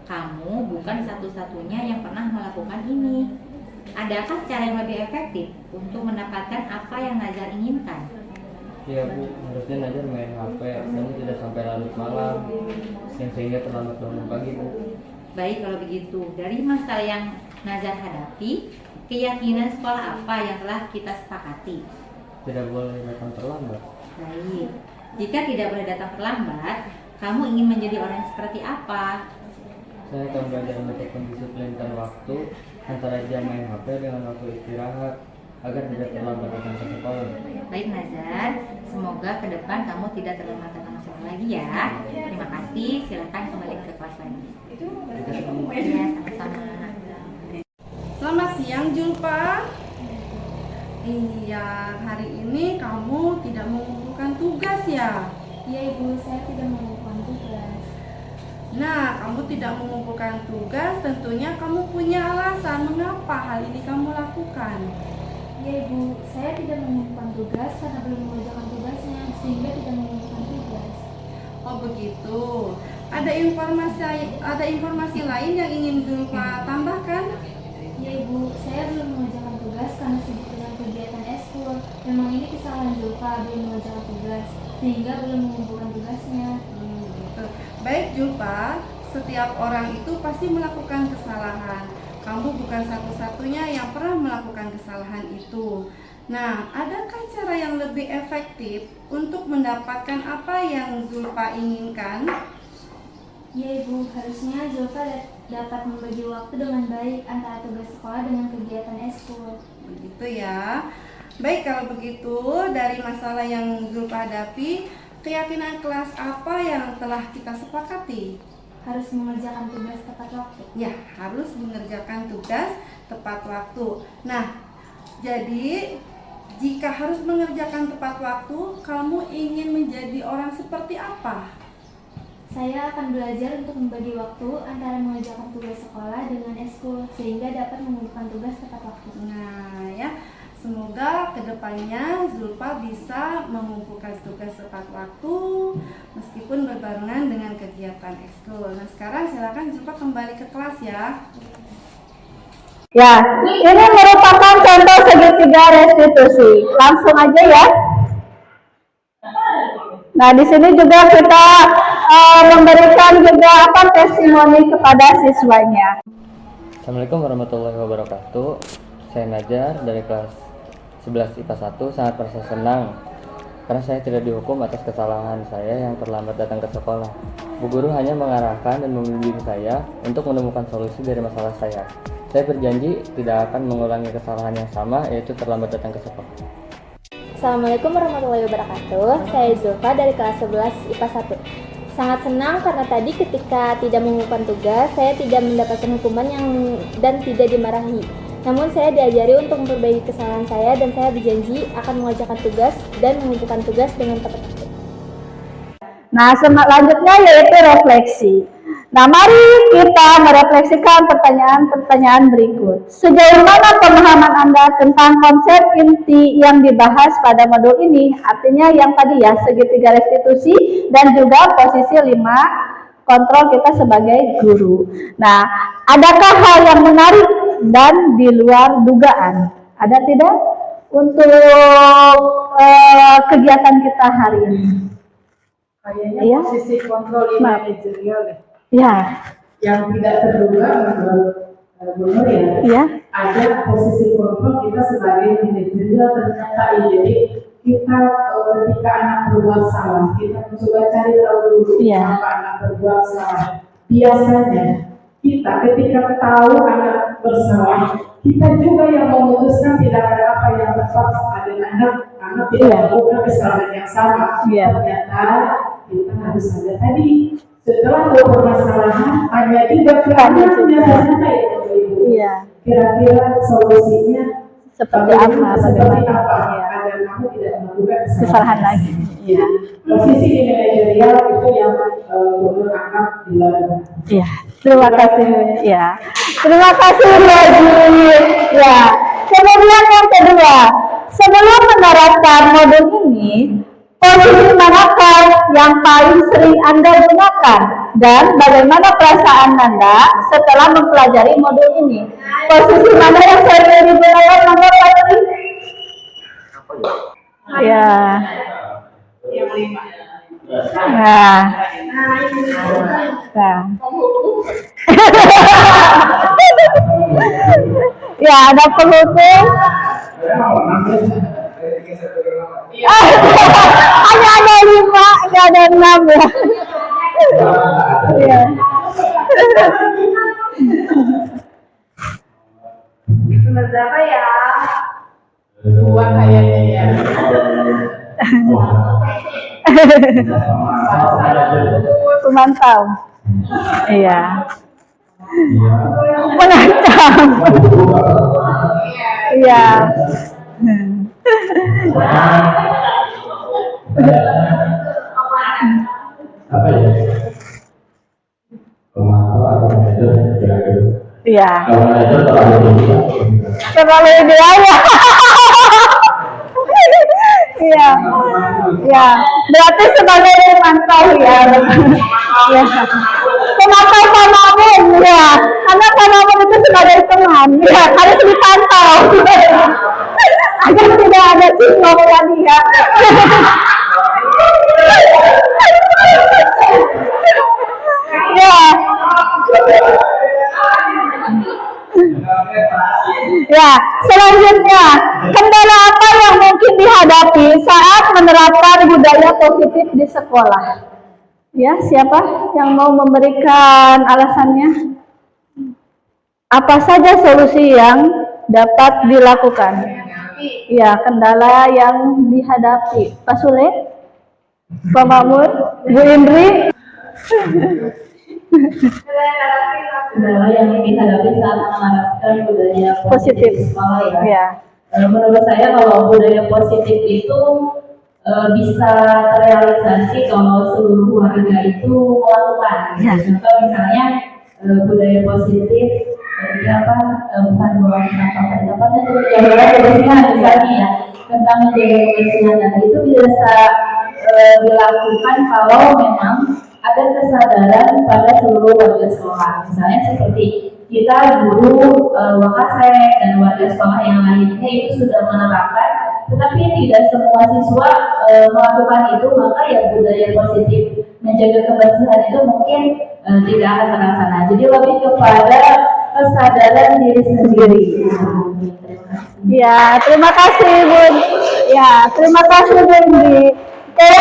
[SPEAKER 1] Kamu bukan satu-satunya yang pernah melakukan ini. Adakah cara yang lebih efektif untuk mendapatkan apa yang Nazar inginkan?
[SPEAKER 8] Iya Bu, harusnya Najar main HP dan tidak sampai larut malam yang sehingga terlambat bangun pagi Bu.
[SPEAKER 1] Baik kalau begitu, dari masalah yang Nazar hadapi, keyakinan sekolah apa yang telah kita sepakati?
[SPEAKER 8] Tidak boleh datang terlambat.
[SPEAKER 1] Baik, jika tidak boleh datang terlambat, kamu ingin menjadi orang seperti apa?
[SPEAKER 8] Saya akan belajar untuk mendisiplinkan waktu antara jam main HP dengan waktu istirahat agar tidak terlambat datang ke sekolah.
[SPEAKER 1] Baik Nazar, semoga ke depan kamu tidak terlambat datang ke sekolah lagi ya. Terima kasih, silakan kembali ke kelas lagi. Ya, sama-sama.
[SPEAKER 2] Selamat siang Julpa. Iya, hari ini kamu tidak mengumpulkan tugas ya?
[SPEAKER 9] Iya Ibu, saya tidak mengumpulkan tugas.
[SPEAKER 2] Nah, kamu tidak mengumpulkan tugas, tentunya kamu punya alasan mengapa hal ini kamu lakukan.
[SPEAKER 9] Iya Ibu, saya tidak mengumpulkan tugas karena belum mengerjakan tugasnya, sehingga tidak mengumpulkan tugas.
[SPEAKER 2] Oh begitu. Ada informasi lain yang ingin Zulfa tambahkan?
[SPEAKER 9] Iya Ibu, saya belum mengerjakan tugas karena sibuk dengan kegiatan eskul. Memang ini kesalahan Zulfa, belum mengerjakan tugas, sehingga belum mengumpulkan tugasnya.
[SPEAKER 2] Gitu. Baik Zulfa, setiap orang itu pasti melakukan kesalahan. Kamu bukan satu-satunya yang pernah melakukan kesalahan itu. Nah, adakah cara yang lebih efektif untuk mendapatkan apa yang Zulfa inginkan?
[SPEAKER 9] Iya Ibu, harusnya Zulfa dapat membagi waktu dengan baik antara tugas sekolah dengan kegiatan eskul.
[SPEAKER 2] Begitu ya. Baik, kalau begitu dari masalah yang Zulfa hadapi, keyakinan kelas apa yang telah kita sepakati?
[SPEAKER 9] Harus mengerjakan tugas tepat waktu.
[SPEAKER 2] Ya, harus mengerjakan tugas tepat waktu. Nah, jadi jika harus mengerjakan tepat waktu, kamu ingin menjadi orang seperti apa?
[SPEAKER 9] Saya akan belajar untuk membagi waktu antara mengerjakan tugas sekolah dengan eskul sehingga dapat mengumpulkan tugas tepat waktu.
[SPEAKER 2] Nah, ya, semoga kedepannya Zulfa bisa mengumpulkan tugas tepat waktu meskipun berbarengan dengan kegiatan ekskul. Nah, sekarang silakan Zulfa kembali ke kelas ya.
[SPEAKER 6] Ya, ini merupakan contoh segitiga restitusi. Langsung aja ya. Nah, di sini juga kita memberikan juga testimoni kepada siswanya.
[SPEAKER 8] Assalamualaikum warahmatullahi wabarakatuh. Saya Najar dari kelas 11 IPA 1 sangat merasa senang karena saya tidak dihukum atas kesalahan saya yang terlambat datang ke sekolah. Bu guru hanya mengarahkan dan membimbing saya untuk menemukan solusi dari masalah saya. Saya berjanji tidak akan mengulangi kesalahan yang sama, yaitu terlambat datang ke sekolah.
[SPEAKER 9] Assalamualaikum warahmatullahi wabarakatuh. Saya Zulfa dari kelas 11 IPA 1. Sangat senang karena tadi ketika tidak mengumpulkan tugas, saya tidak mendapatkan hukuman dan tidak dimarahi. Namun saya diajari untuk memperbaiki kesalahan saya dan saya berjanji akan mengerjakan tugas dan mengumpulkan tugas dengan tepat waktu.
[SPEAKER 6] Nah, selanjutnya yaitu refleksi. Nah, mari kita merefleksikan pertanyaan-pertanyaan berikut. Sejauh mana pemahaman Anda tentang konsep inti yang dibahas pada modul ini? Artinya yang tadi ya, segitiga restitusi dan juga posisi 5 kontrol kita sebagai guru. Nah, adakah hal yang menarik dan di luar dugaan? Ada tidak untuk kegiatan kita hari ini?
[SPEAKER 4] Kayaknya
[SPEAKER 6] Iya.
[SPEAKER 4] posisi kontrol manajerial deh.
[SPEAKER 6] Ya,
[SPEAKER 4] Yang tidak terduga menurut Gubernur ya.
[SPEAKER 6] ya.
[SPEAKER 4] Ada posisi kontrol kita sebagai manajerial ternyata ya. Jadi kita ketika anak berbuat salah, kita mencoba cari tahu dulu
[SPEAKER 6] Iya.
[SPEAKER 4] kenapa anak berbuat salah. Biasanya kita ketika tahu anak bersalah, kita juga yang memutuskan tindakan apa yang tepat pada anak tidak
[SPEAKER 6] Iya.
[SPEAKER 4] melakukan kesalahan yang sama.
[SPEAKER 6] Iya.
[SPEAKER 4] Ternyata kita harus ada tadi setelah ada permasalahan ada juga kerannya bagaimana ya Bapak Ibu?
[SPEAKER 2] Iya.
[SPEAKER 4] Kira-kira solusinya
[SPEAKER 2] Seperti apa?
[SPEAKER 4] seperti
[SPEAKER 2] Bagaimana?
[SPEAKER 4] apa
[SPEAKER 2] Iya.
[SPEAKER 4] agar kamu tidak melakukan
[SPEAKER 2] Kesalahan lagi. Iya.
[SPEAKER 4] Posisi di manajerial itu yang menurut Akak dilakukan.
[SPEAKER 2] Iya. Terima kasih. Ya. Terima kasih Bu Haji. Ya. Kemudian yang kedua, sebelum menerapkan modul ini, posisi manakah yang paling sering Anda gunakan dan bagaimana perasaan Anda setelah mempelajari modul ini? Posisi mana yang sering digunakan Anda pasti? Ya.
[SPEAKER 4] Yang 5.
[SPEAKER 2] Nah. Nah. Ya, ada penghukum. Hanya ada 5, nggak ada 6 ya. Iya.
[SPEAKER 6] Berapa ya?
[SPEAKER 4] 2 kayaknya ya.
[SPEAKER 2] Pemantau. Iya. Pengancam. Iya.
[SPEAKER 7] Apa ya? Pemantau atau manajer kira-kira.
[SPEAKER 2] Iya.
[SPEAKER 7] Kalau manajer terlalu tinggi.
[SPEAKER 2] Terlalu ideal ya. Iya. Ya, berarti sebagai pemantau ya. Ya. Pemantau Pamamun ya. Karena Pamamun itu sebagai teman, ya harus dipantau. Agar tidak ada cimok lagi ya. Ya. Ya, selanjutnya, kendala apa yang mungkin dihadapi saat menerapkan budaya positif di sekolah? Ya, siapa yang mau memberikan alasannya? Apa saja solusi yang dapat dilakukan? Ya, kendala yang dihadapi. Pak Sule, Pak Mahmud, Bu Indri.
[SPEAKER 3] Kendala yang dihadapi saat menerapkan budaya positif di sekolah ya.
[SPEAKER 2] Ya.
[SPEAKER 3] Menurut saya kalau budaya positif itu bisa terrealisasi kalau seluruh warga itu melakukan.
[SPEAKER 2] Ya.
[SPEAKER 3] Contoh misalnya budaya positif bukan buang sampah itu menjaga kebersihan misalnya ya, tentang menjaga kebersihan, dan itu bisa dilakukan kalau memang ada kesadaran pada seluruh warga sekolah. Misalnya seperti kita guru, wakasek dan warga sekolah yang lainnya itu sudah menerapkan, tetapi tidak semua siswa melakukan itu, maka ya budaya positif menjaga kebersihan itu mungkin tidak akan terlaksana. Jadi lebih kepada kesadaran diri sendiri.
[SPEAKER 2] Ya, terima kasih Bun. Ya, terima kasih Bun. Oke,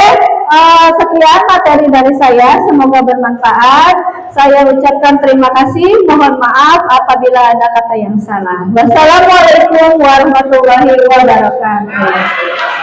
[SPEAKER 2] sekian materi dari saya. Semoga bermanfaat. Saya ucapkan terima kasih. Mohon maaf apabila ada kata yang salah. Wassalamualaikum warahmatullahi wabarakatuh.